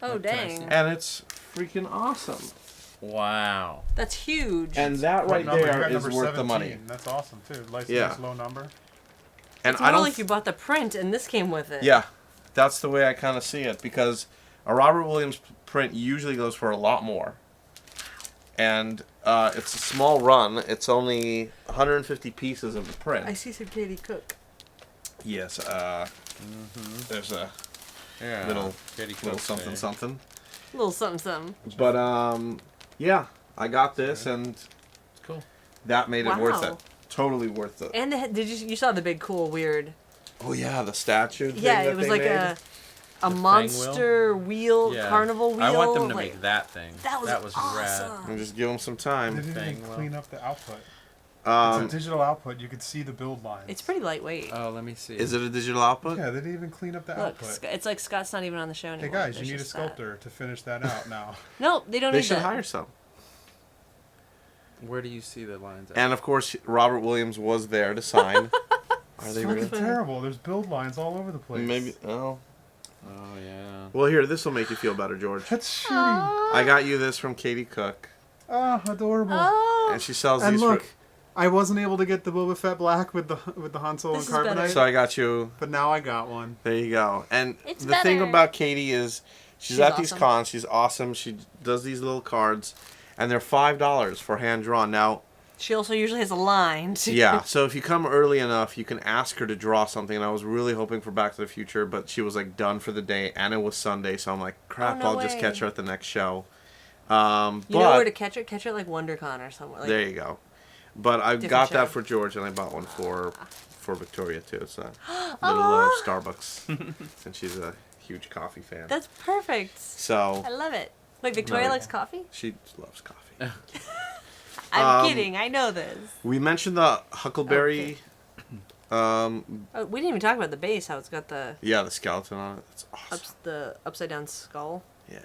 Oh, dang. and it's freaking awesome. Wow. That's huge. And that What right number? You there got is number worth the money. 17. That's awesome too. License Yeah. low number. And it's I more don't. like you bought the print and this came with it. Yeah, that's the way I kind of see it, because a Robert Williams print usually goes for a lot more. and it's a small run. It's only 150 pieces of the print. I see some Katie Cook. Yes. There's a Yeah. little Katie little Cook something Day. something. A little something, something. But yeah, I got this, and Cool. that made it worth Wow. it. Totally worth it. And you saw the big, cool, weird. Oh yeah, the statue. Thing Yeah, that it was they like made. a monster wheel, Yeah. carnival wheel. I want them to like, make that thing. That was rad. awesome. And just give them some They time. didn't even Thing, well. clean up the output. It's Um, a digital output. You could see the build lines. It's pretty lightweight. Oh, let me see. is it a digital output? Yeah, they didn't even clean up the Look, output. it's like Scott's not even on the show anymore. Hey guys, you There's need a just that. sculptor to finish that out now. No, they don't They need should that. hire some. Where do you see the lines? At? And of course, Robert Williams was there to sign. Are they It's really? fucking terrible. There's build lines all over the place. Maybe. Oh. Oh yeah. Well, here, this will make you feel better, George. That's shitty. I got you this from Katie Cook, Oh, adorable. Oh, and she sells And these. look, For, I wasn't able to get the Boba Fett black with the Han Solo This and is better. Carbonite, so I got you. but now I got one. There you go. And It's the thing better. about Katie is she's She's at these awesome. cons. She's awesome. She does these little cards, and they're $5 for hand drawn. Now, she also usually has a line. too. yeah. So if you come early enough, you can ask her to draw something. And I was really hoping for Back to the Future, but she was like done for the day, and it was Sunday. So I'm like, crap. Oh, no I'll just way. catch her at the next show. You know But where to catch her? Catch her at like WonderCon or somewhere. Like, there you go. But I Different got show. that for George, and I bought one for Victoria too. It's a little Starbucks, since she's a huge coffee fan. That's perfect. So I love it. Wait, Victoria No. likes coffee? she loves coffee. I'm Um, kidding. I know this. We mentioned the Huckleberry. Oh, we didn't even talk about the base. How it's got the Yeah, the skeleton on it. That's awesome. the upside down skull Yeah,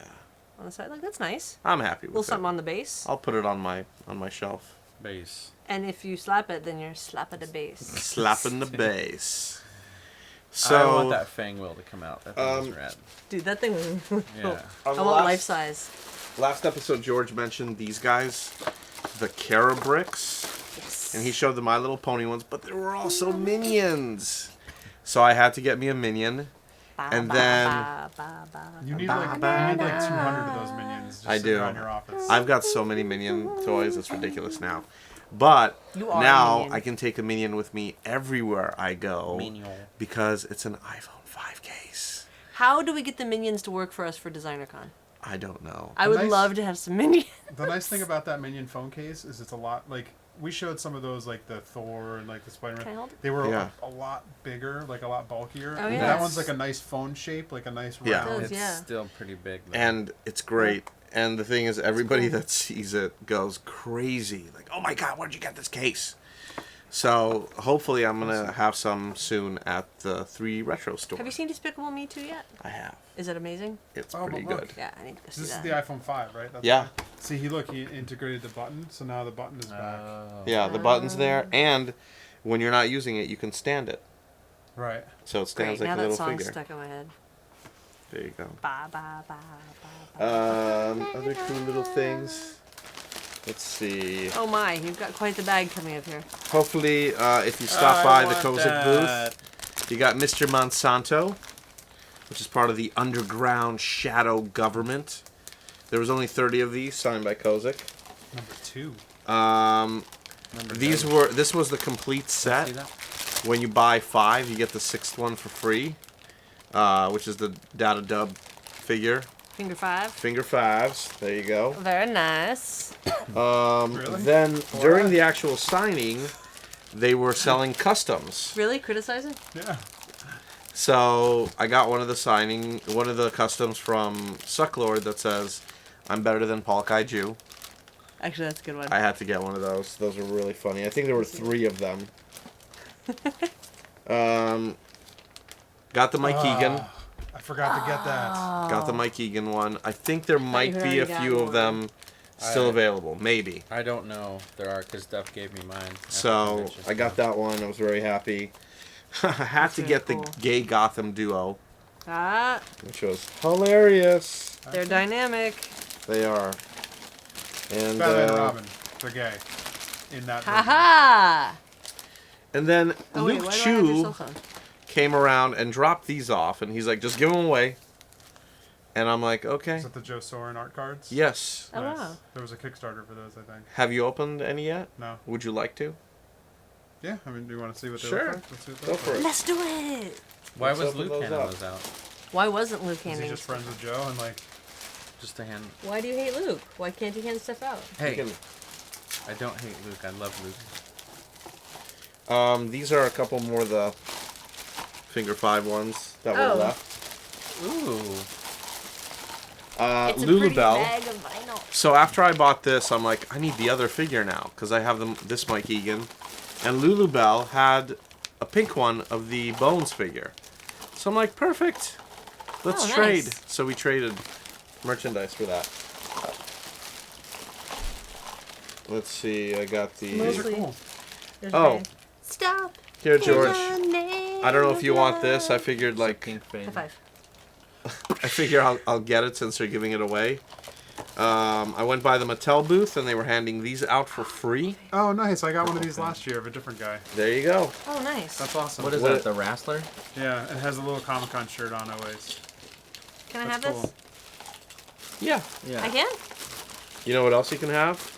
on the side. Like that's nice. I'm happy A little with something it. on the base. I'll put it on my shelf. Base. And if you slap it, then you're slapping the base. Slapping the base. So I want that fang wheel to come out. That thing is rad. Dude, that thing. Yeah. I on the want last- life size. Last episode, George mentioned these guys, the Cara bricks. Yes. And he showed the My Little Pony ones, but there were also minions. So I had to get me a minion. Ba, and ba, then- ba, ba, ba, You ba, need ba, like ba, 200 of those minions. Just I sitting do. around your office. I've got so many minion toys, it's ridiculous now. But You are a now minion. I can take a minion with me everywhere I go Minion. because it's an iPhone 5 case. How do we get the minions to work for us for DesignerCon? I don't know. I would Nice. love to have some minions. The nice thing about that minion phone case is it's a lot like we showed some of those like the Thor and like the Can I Spider-Man. hold it? They were Yeah. a lot bigger, like a lot bulkier. Oh, And yeah. That one's like a nice phone shape, like a nice Yeah. round. It does, It's yeah. still pretty big. Though. And it's great. And the thing is, everybody cool. that sees it goes crazy. Like, oh my God, where'd you get this case? So hopefully I'm going to have some soon at the 3 Retro store. Have you seen Despicable Me 2 yet? I have. Is it amazing? It's Oh, pretty but look. good. Yeah, I need to go see This is that. the iPhone 5, right? That's Yeah. See, he integrated the button, so now the button is back. Yeah, the button's there. And when you're not using it, you can stand it. Right. So it stands Great, now like a that little song's figure. stuck in my head. There you go. Ba, ba, ba, ba, ba. Other cool little things. Let's see. Oh my, you've got quite the bag coming up here. Hopefully, if you stop by the Kozik booth, you got Mr. Monsanto, which is part of the underground shadow government. There was only 30 of these signed by Kozik. Number 2. This was the complete set. See that? When you buy 5, you get the 6th one for free, which is the Data Dub figure. Finger 5. Finger 5s. There you go. Very nice. Really? Then during the actual signing, they were selling customs. Really? Criticizing? Yeah. So I got one of the customs from Sucklord that says, "I'm better than Paul Kaiju." Actually, that's a good one. I had to get one of those. Those were really funny. I think there were 3 of them. Got the Mike Egan. I forgot to get that. Got the Mike Egan one. I think there might had be a already few got of them still I- available. Maybe. I don't know. There are because Duff gave me mine. after So convention. I got that one. I was very happy. I had to very get cool. the Gay Gotham duo, Ah, which was hilarious. they're dynamic. They are. And Batman and Robin. They're gay. In that Ha version. ha! and then Oh, wait, Luke why do I have your Chu cell phone? came around and dropped these off, and he's like, "Just give them away." And I'm like, okay. Is that the Joe Soren art cards? Yes. Oh, Nice. wow. There was a Kickstarter for those, I think. Have you opened any yet? No. Would you like to? Yeah, I mean, do you want to see what they Sure. look like? Let's see what they Go look for like. it. Let's do it. Why Let's was open Luke those handing up. those out? Why wasn't Luke Is he handing? just friends with Joe and like? Just to hand. Why do you hate Luke? Why can't he hand stuff out? Hey, You I don't hate Luke. I love Luke. These are a couple more of the Finger 5 ones that Oh. were left. Ooh. It's a pretty Lulubelle. bag of vinyl. So after I bought this, I'm like, I need the other figure now because I have this Mike Egan, and Lulubelle had a pink one of the Bones figure. So I'm like, perfect. Let's Oh, trade. nice. So we traded merchandise for that. Let's see. I got the. Those are Mostly- cool. There's Oh. Ray. Stop. Here, in George. the name I don't know if you of want this. I love. figured like Pink High vein. five. I figure I'll get it since they're giving it away. I went by the Mattel booth and they were handing these out for free. Oh, nice! I got one of these last year of a different guy. There you go. Oh, nice. That's awesome. What is What- that? The Wrestler? Yeah, it has a little Comic-Con shirt on always. Can I That's have cool. this? Yeah. Yeah. I can? You know what else you can have?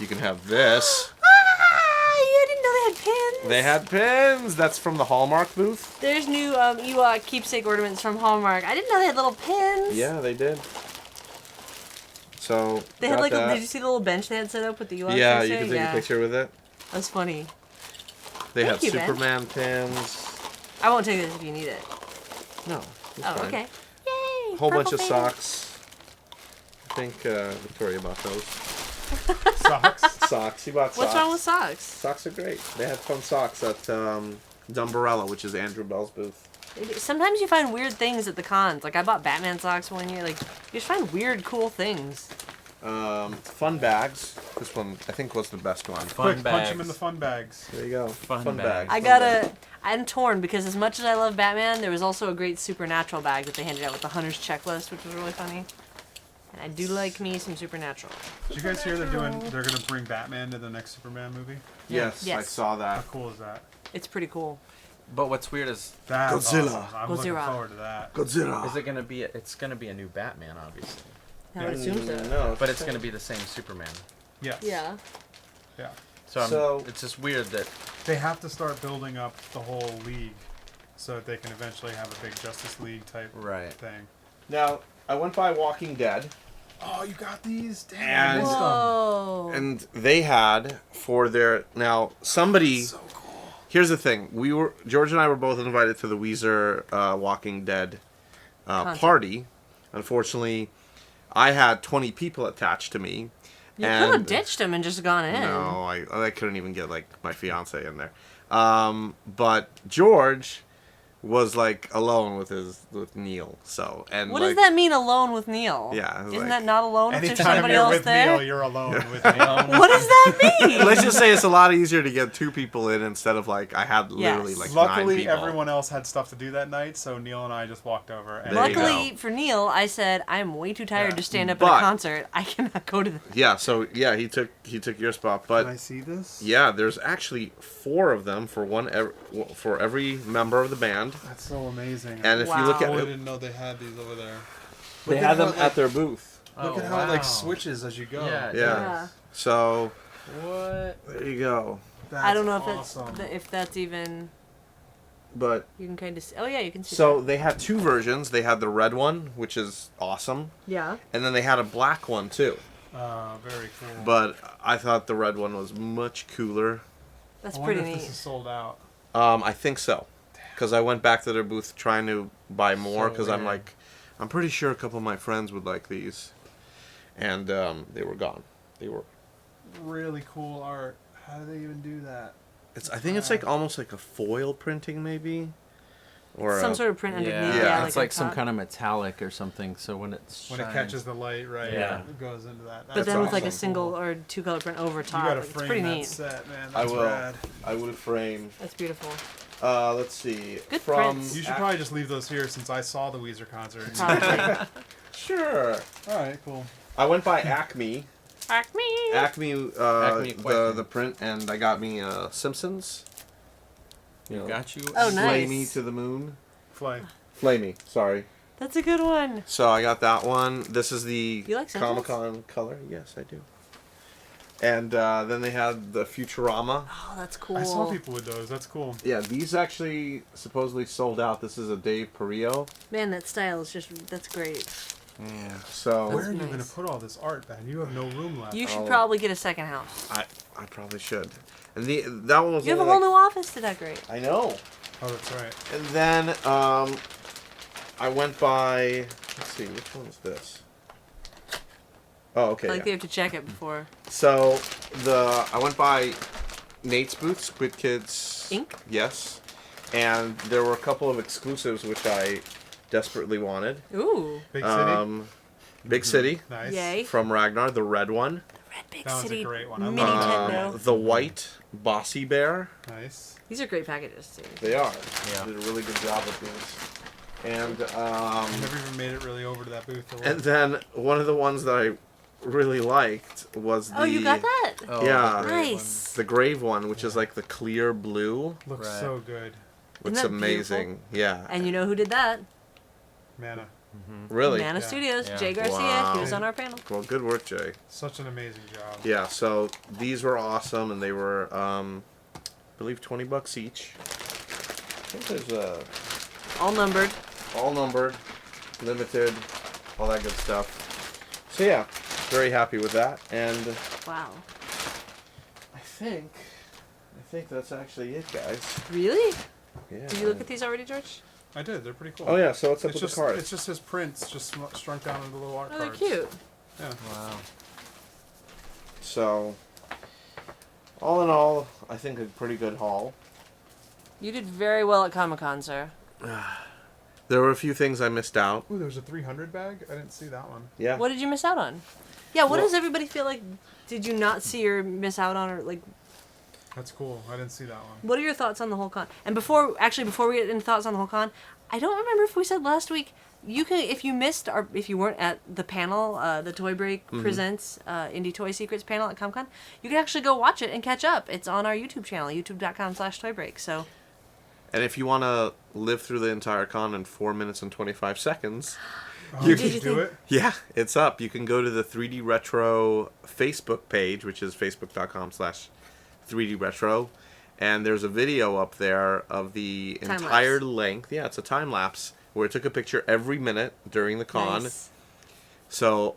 You can have this. I didn't know they had pins. They had pins. That's from the Hallmark booth. There's new Ewok keepsake ornaments from Hallmark. I didn't know they had little pins. Yeah, they did. So They had got like, that. did you see the little bench they had set up with the Ewok? Yeah, next to you it? can take a picture with it. That's funny. They Thank have you, Ben. Superman pins. I won't take this if you need it. No. it's Oh, fine. okay. Yay! Whole bunch purple of fan. socks. I think Victoria bought those. Socks. Socks. He bought socks. What's wrong with socks? Socks are great. They had fun socks at Dumbarella, which is Andrew Bell's booth. Sometimes you find weird things at the cons. Like I bought Batman socks one year. Like you just find weird, cool things. Fun bags. This one I think was the best one. Fun Quick, bags. punch him in the fun bags. There you go. Fun bags. I gotta. I'm torn because as much as I love Batman, there was also a great Supernatural bag that they handed out with the Hunter's Checklist, which was really funny. And I do like me some Supernatural. Did you guys hear they're gonna bring Batman to the next Superman movie? Yes, I Yes. saw How that. cool is that? It's pretty cool. But what's weird is That's Godzilla. awesome. I'm looking Godzilla. forward to that. Godzilla. is it gonna be? It's gonna be a new Batman, obviously. I would assume so. No, But it's gonna be the same Superman. Yes. Yeah. Yeah. So, it's just weird that They have to start building up the whole league so that they can eventually have a big Justice League type Right. thing. Now I went by Walking Dead, Oh, you got these? Damn, And- I missed them. Whoa. and they had for their somebody. So cool. Here's the thing: George and I were both invited to the Weezer Walking Dead Concert. party. Unfortunately, I had 20 people attached to me. You could have ditched him and just gone in. No, I couldn't even get like my fiance in there. But George was like alone with Neil. So and What like, does that mean, alone with Neil? Yeah, it's Isn't like- that not alone if there's Anytime somebody you're else with there? Neil, you're alone with Neil. What does that mean? Let's just say it's a lot easier to get 2 people in instead of like I had literally Yes. like 9 Luckily, people. everyone else had stuff to do that night, so Neil and I just walked over. And There you Luckily go. for Neil, I said I'm way too tired Yeah. to stand up at But- a concert. I cannot go to this. Yeah, so yeah, he took your spot, Can I but see this? yeah, there's actually 4 of them for for every member of the band. That's so amazing. And if you look Wow. I at didn't know they had these over there. they Look had at them how, at their booth. Look Oh, at how it like wow. switches as you go. Yeah. Yeah. So What? there you go. That's I don't know if awesome. if that's even. But You can kind of see. Oh yeah, you can see. so that. they had 2 versions. They had the red one, which is awesome, Yeah. and then they had a black one too. Very cool. But I thought the red one was much cooler. That's I wonder pretty if neat. this is sold out. I think so, because I went back to their booth trying to buy more So because I'm weird. like, I'm pretty sure a couple of my friends would like these, and they were gone. They were. Really cool art. How do they even do that? I think it's like almost like a foil printing maybe, or Some a- sort of print underneath. Yeah, Yeah, it's on like some top. kind of metallic or something. So when it's When it catches the light, right? Yeah. It goes into that. But That's then with like a awesome. single or 2 color print over You top. gotta It's frame pretty that neat. set, man. I That's will. rad. I would frame. That's beautiful. Let's see. Good From prints. You should probably just leave those here since I saw the Weezer concert. Probably. Sure. All right, cool. I went by Acme. Acme. Acme, Acme the question. print, and I got me Simpsons. You know, Got you. Oh, Flay nice. me to the moon. Flay. Flay me. Sorry. That's a good one. So I got that one. This is the You like samples? Comic-Con color. Yes, I do. And then they had the Futurama. Oh, that's cool. I saw people with those. That's cool. Yeah, these actually supposedly sold out. This is a Dave Perillo. Man, that style is that's great. Yeah. So Where are you nice. going to put all this art, Ben? You have no room left. You should Oh. probably get a second house. I probably should. And that one was You have a only whole like- new office to decorate. I know. Oh, that's right. And then I went by. Let's see, which one is this? Oh, okay. Like yeah. they have to check it before. So I went by Nate's booth, Squid Kids Inc.? Yes, and there were a couple of exclusives which I desperately wanted. Ooh. Big City. Big City Nice. Yay. from Ragnar, the red one. Red Big That one's a City great one. I Mini love Nintendo. The white Bossy Bear. Nice. These are great packages too. They are. Yeah. Did a really good job with these. And Never even made it really over to that booth. to look. and then one of the ones that I really liked was the Oh, you got that? Oh, Yeah. the great Nice. the Grave one, which is like the clear blue. Looks Right. so good. Looks that amazing. Yeah. And you know who did that? Mana. Really? Mana Yeah. Studios. Yeah. Jay Garcia. Wow. He was on our panel. Well, good work, Jay. Such an amazing job. Yeah, so these were awesome, and they were, I believe, $20 each. I think there's All numbered. all numbered, limited, all that good stuff. So yeah, very happy with that, and Wow. I think that's actually it, guys. Really? Yeah. Did you look at these already, George? I did. They're pretty cool. Oh yeah, so what's up It's with just the cards? it's just his prints just shrunk down into little art Oh, they're cards. cute. Yeah. Wow. So, all in all, I think a pretty good haul. You did very well at Comic Con, sir. There were a few things I missed out. Ooh, there was a 300 bag. I didn't see that one. Yeah. What did you miss out on? Yeah, what Well- does everybody feel like? Did you not see or miss out on, or like? That's cool. I didn't see that one. What are your thoughts on the whole con? And before we get into thoughts on the whole con, I don't remember if we said last week. You can, if you missed or if you weren't at the panel, the Toy Break presents Indie Toy Secrets panel at Comic Con, you can actually go watch it and catch up. It's on our YouTube channel, youtube.com/toybreak. So And if you want to live through the entire con in 4 minutes and 25 seconds, Oh, You- did Did you you do think- it? yeah, it's up. You can go to the 3D Retro Facebook page, which is facebook.com/3dretro, and there's a video up there of the Time entire lapse. length. Yeah, it's a time lapse where it took a picture every minute during the con. nice. So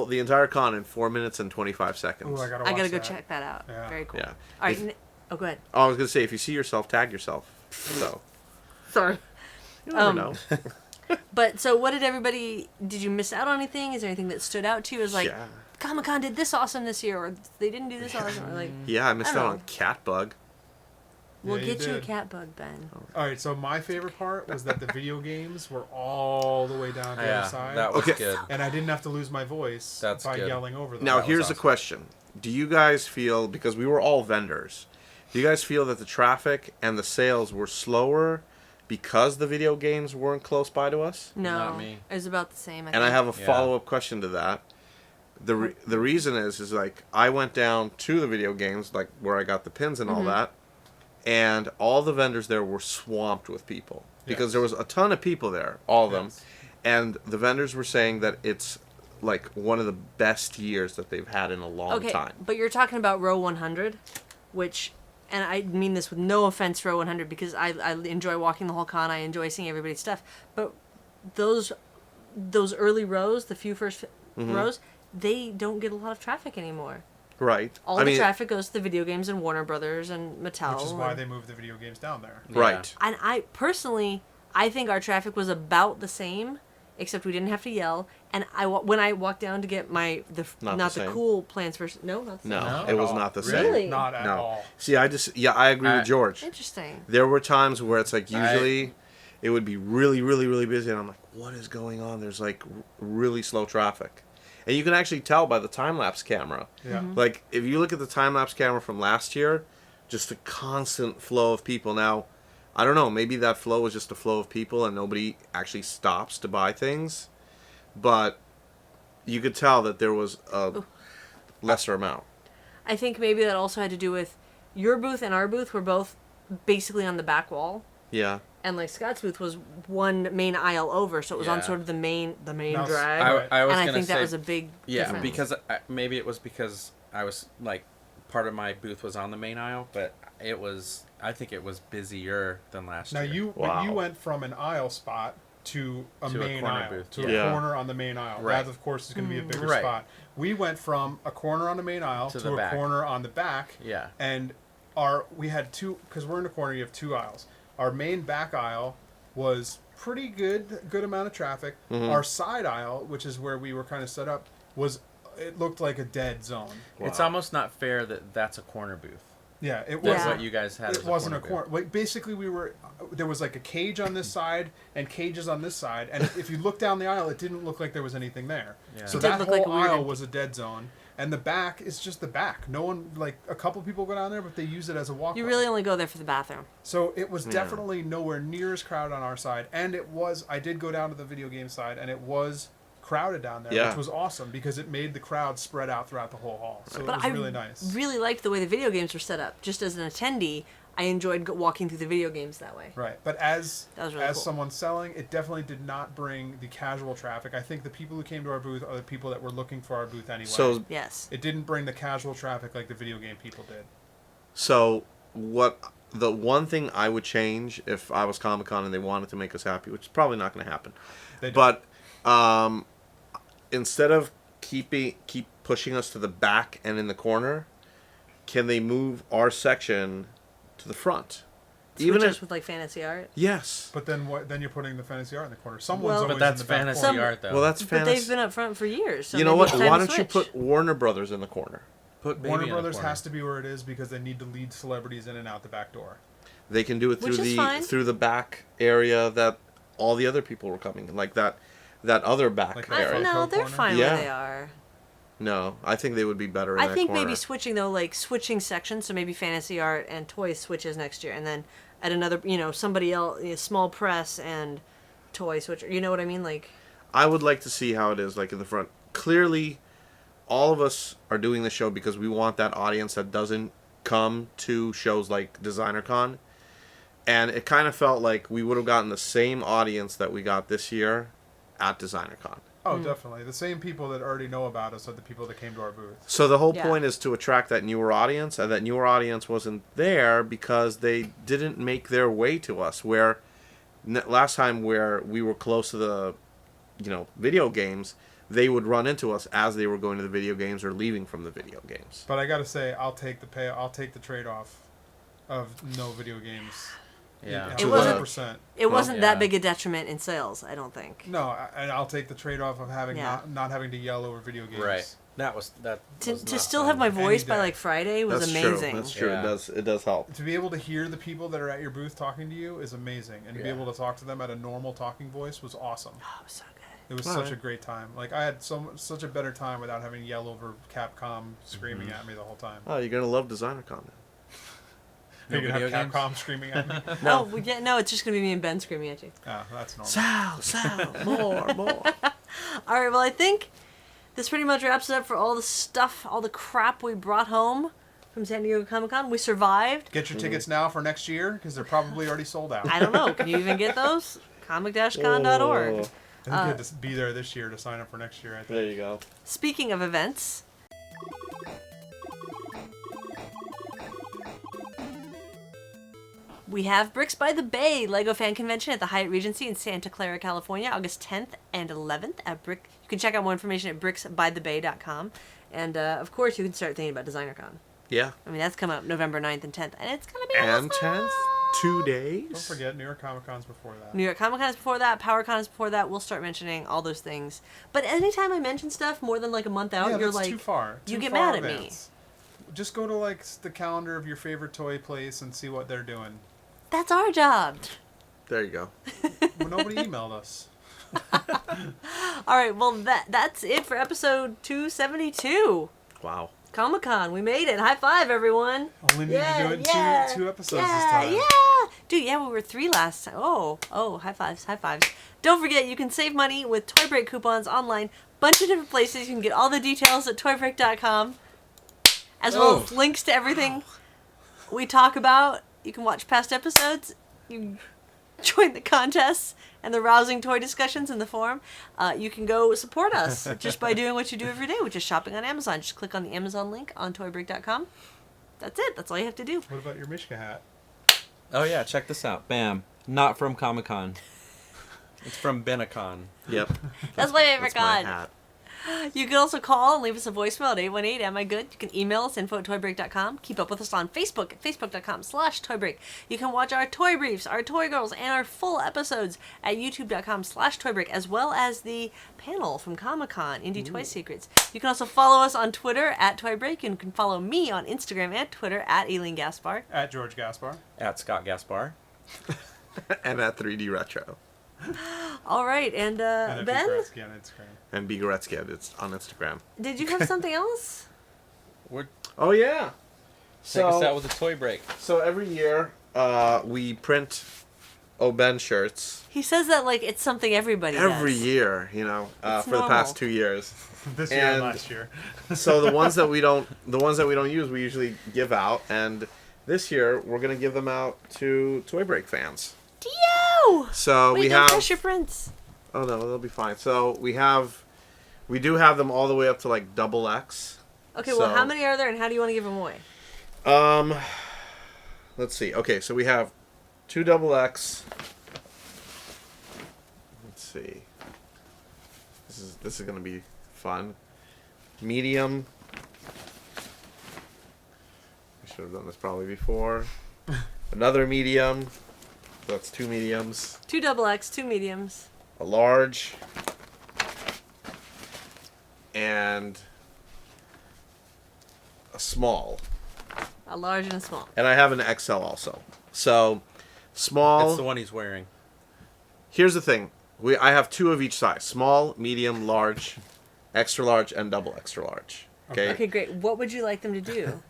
the entire con in 4 minutes and 25 seconds. Ooh, I gotta I watch gotta go that. check that out. Yeah. Very cool. Yeah. All right. If- Oh, go ahead. Oh, I was gonna say, if you see yourself, tag yourself. So Sorry. you never Um, know. But so, what did everybody? Did you miss out on anything? Is there anything that stood out to you as like Yeah. Comic Con did this awesome this year, or they didn't do this awesome, or like Yeah, I missed I don't out know. on Catbug. we'll Yeah, you get you a did. cat bug, Ben. All right. So my favorite part was that the video games were all the way down the Yeah, other side, that was Okay. good. and I didn't have to lose my voice That's by good. yelling over them. Now, That was here's awesome. a question. Do you guys feel, because we were all vendors, do you guys feel that the traffic and the sales were slower because the video games weren't close by to us? No, Not me. it was about the same. And I have a Yeah. follow-up question to that. The reason is like I went down to the video games, like where I got the pins and all that, and all the vendors there were swamped with people because Yes. there was a ton of people there, all of them, Yes. and the vendors were saying that it's like one of the best years that they've had in a long okay, time. but you're talking about row 100, which, and I mean this with no offense, row 100, because I enjoy walking the whole con. I enjoy seeing everybody's stuff, but those early rows, the few first rows, they don't get a lot of traffic anymore. Right. All the traffic goes to the video games and Warner Brothers and Mattel. Which is why and- they moved the video games down there. Right. And I personally, I think our traffic was about the same, except we didn't have to yell. And when I walked down to get not Not the the same. cool Plants vs. No, not the No, same. No? it was At all. not the Really? same. Really? Not at No. all. See, I agree with George. Interesting. There were times where it's like usually it would be really, really, really busy, and I'm like, what is going on? There's like really slow traffic. And you can actually tell by the time-lapse camera. Yeah. Like, if you look at the time-lapse camera from last year, just a constant flow of people. Now, I don't know, maybe that flow was just a flow of people and nobody actually stops to buy things. But you could tell that there was a lesser amount. I think maybe that also had to do with your booth and our booth were both basically on the back wall. Yeah. And like Scott's booth was one main aisle over, so it was on Yeah. sort of the main Now, drag. I was and I gonna think say, that was a big yeah, difference. because maybe it was because I was like, part of my booth was on the main aisle, but I think it was busier than last Now year. Wow. you went from an aisle spot to a To a main corner aisle, booth, to yeah. a corner on the main aisle. Right. That, of course, is going to be a bigger Right. spot. We went from a corner on the main aisle To to the a back. corner on the back. Yeah. And we had two, because we're in a corner, you have two aisles. Our main back aisle was pretty good amount of traffic. Mm-hmm. Our side aisle, which is where we were kind of set up, it looked like a dead zone. It's Wow. almost not fair that that's a corner booth. Yeah, it That's was. Yeah. what you guys had. It as wasn't a booth. corner. Like, basically, there was like a cage on this side and cages on this side, and if you look down the aisle, it didn't look like there was anything there. Yeah. So It did that look whole like a weird- aisle was a dead zone, and the back is just the back. No one, like a couple people go down there, but they use it as a walkway. you really only go there for the bathroom. So it was definitely nowhere near as crowded on our side, and it was. I did go down to the video game side, and it was crowded down there, Yeah. which was awesome because it made the crowd spread out throughout the whole hall. So it But was I really nice. really liked the way the video games were set up. Just as an attendee, I enjoyed walking through the video games that way. Right, but as That was really cool. someone selling, it definitely did not bring the casual traffic. I think the people who came to our booth are the people that were looking for our booth anyway. So Yes. it didn't bring the casual traffic like the video game people did. So what the one thing I would change if I was Comic Con and they wanted to make us happy, which is probably not going to happen, They did. but instead of keep pushing us to the back and in the corner, can they move our section to the front? Even if with like fantasy art. yes, But then what? Then you're putting the fantasy art in the corner. Someone's Well- always But that's in the back fantasy corner. art, though. well that's But fantasy. they've been up front for years. So You know maybe what? it's time Why to don't you switch. put Warner Brothers in the corner? Put baby Warner in the Brothers corner. has to be where it is because they need to lead celebrities in and out the back door. They can do it Which is fine. through the back area that all the other people were coming, like that other back Like area. that No, Funko they're corner? fine Yeah. where they are. No, I think they would be better in I that think corner. maybe switching though, like switching sections, so maybe fantasy art and toys switches next year, and then at another, somebody else, small press and toy switch. You know what I mean? Like, I would like to see how it is like in the front. Clearly, all of us are doing the show because we want that audience that doesn't come to shows like Designer Con. And it kind of felt like we would have gotten the same audience that we got this year at Designer Con. Oh, definitely. The same people that already know about us are the people that came to our booth. So the whole Yeah. point is to attract that newer audience, and that newer audience wasn't there because they didn't make their way to us. Where last time where we were close to the, video games, they would run into us as they were going to the video games or leaving from the video games. But I gotta say, I'll take the trade-off of no video games. Yeah. It wasn't- 100%. it Well, wasn't yeah. that big a detriment in sales, I don't think. No, and I'll take the trade-off of having Yeah. not having to yell over video games. Right. That was. To was not still fun. have my voice Any by day. like Friday was That's amazing. true. That's true. Yeah. It does help. To be able to hear the people that are at your booth talking to you is amazing, and to be Yeah. able to talk to them at a normal talking voice was awesome. Oh, it was so good. It was All such right. a great time. Like I had such a better time without having to yell over Capcom screaming at me the whole time. Oh, you're gonna love Designer Con then. You're gonna video have games? Capcom screaming at me. No, no, it's just gonna be me and Ben screaming at you. That's normal. Sal, more. All right, well, I think this pretty much wraps it up for all the stuff, all the crap we brought home from San Diego Comic-Con. We survived. Get your tickets now for next year because they're probably already sold out. I don't know. Can you even get those? comic-con.org. Oh, I think you had to be there this year to sign up for next year. I think. there you go. Speaking of events, we have Bricks by the Bay Lego Fan Convention at the Hyatt Regency in Santa Clara, California, August 10th and 11th at Brick. You can check out more information at bricksbythebay.com. And, of course, you can start thinking about DesignerCon. Yeah. I mean, that's coming up November 9th and 10th, and it's going to be And awesome. 10th, 2 days. Don't forget, New York Comic Con's before that. New York Comic Con is before that, PowerCon is before that. We'll start mentioning all those things. But anytime I mention stuff more than like a month out, Yeah, you're that's like, too far. you Too get far mad at me. advance. Just go to like the calendar of your favorite toy place and see what they're doing. that's our job. There you go. Well, nobody emailed us. All right, well, that's it for episode 272. Wow. Comic Con, we made it. High five, everyone. Only need to do it in two episodes this yeah, time. Yeah. Dude, yeah, we were 3 last time. Oh, high fives, high fives. Don't forget, you can save money with Toy Break coupons online. Bunch of different places. You can get all the details at toybreak.com, as well as links to everything we talk about. You can watch past episodes. join the contests and the rousing toy discussions in the forum, you can go support us just by doing what you do every day, which is shopping on Amazon. Just click on the Amazon link on toybreak.com. That's it. That's all you have to do. What about your Mishka hat? Oh yeah, check this out. Bam. Not from Comic-Con. It's from Benacon. Yep. That's my favorite That's my con. hat. You can also call and leave us a voicemail at 818 Am I Good? You can email us info@toybreak.com. Keep up with us on Facebook at facebook.com/toybreak. You can watch our toy briefs, our toy girls, and our full episodes at youtube.com/toybreak, as well as the panel from Comic-Con, Indie Toy Secrets. You can also follow us on Twitter at toybreak. You can follow me on Instagram and Twitter at Aileen Gaspar. At George Gaspar. At Scott Gaspar. And at 3D Retro. All right, and And at Ben, Gretzky on Instagram. And B. Goretzky, it's on Instagram. did you have something else? Oh, yeah. Take us out with a toy break. So every year, we print Ben shirts. He says that like it's something everybody Every does. year, It's for the normal. past 2 years. This year and And- last year. So the ones that we don't use, we usually give out. And this year, we're gonna give them out to Toy Break fans. Dio! So Wait, we don't have. crush your prints. Oh no, they'll be fine. So we do have them all the way up to like double X. Okay, well, So- how many are there, and how do you want to give them away? Let's see. Okay, so we have 2 double X. Let's see. This is gonna be fun. Medium. I should have done this probably before. Another medium. That's 2 mediums. 2 double X, 2 mediums. A large. And a small. A large and a small. And I have an XL also. So, small. That's the one he's wearing. Here's the thing. I have 2 of each size. Small, medium, large, extra large, and double extra large. Okay? Okay, great. What would you like them to do?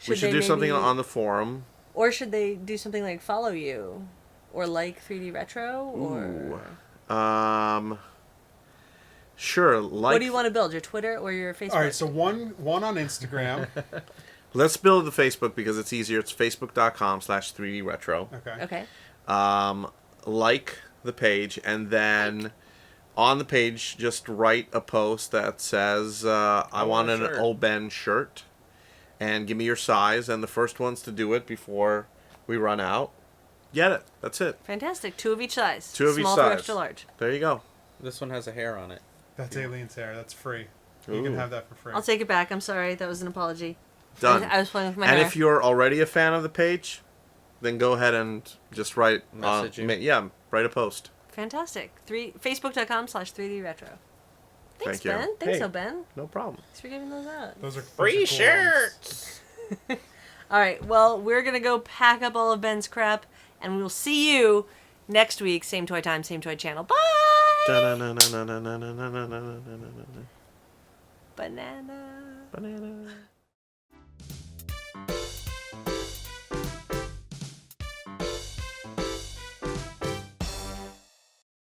We should they do something maybe- on the forum. Or should they do something like follow you? Or like 3D Retro? Or Sure. Like, what do you want to build? Your Twitter or your Facebook? All right, so one on Instagram. Let's build the Facebook because it's easier. It's facebook.com/3D Retro. Okay. Okay. Like the page, and then on the page, just write a post that says, I want an shirt. Oben shirt, and give me your size, and the first ones to do it before we run out, get it. That's it. Fantastic. 2 of each size. 2 of each Small size. through extra large. There you go. This one has a hair on it. That's Aileen's hair. That's free. You Ooh. can have that for free. I'll take it back. I'm sorry. That was an apology. Done. I was playing with my And hair. if you're already a fan of the page, then go ahead and just write Message you. write a post. Fantastic. Facebook.com/3D Retro. Thanks, Thank you. Ben. Thanks, Hey. so Ben. No problem. Thanks for giving those out. Those are Free those are cool ones. All right. Well, we're going to go pack up all of Ben's crap, and we'll see you next week. Same toy time, same toy channel. Bye! Da-na-na-na-na-na-na-na-na-na-na-na-na-na. Banana. Banana.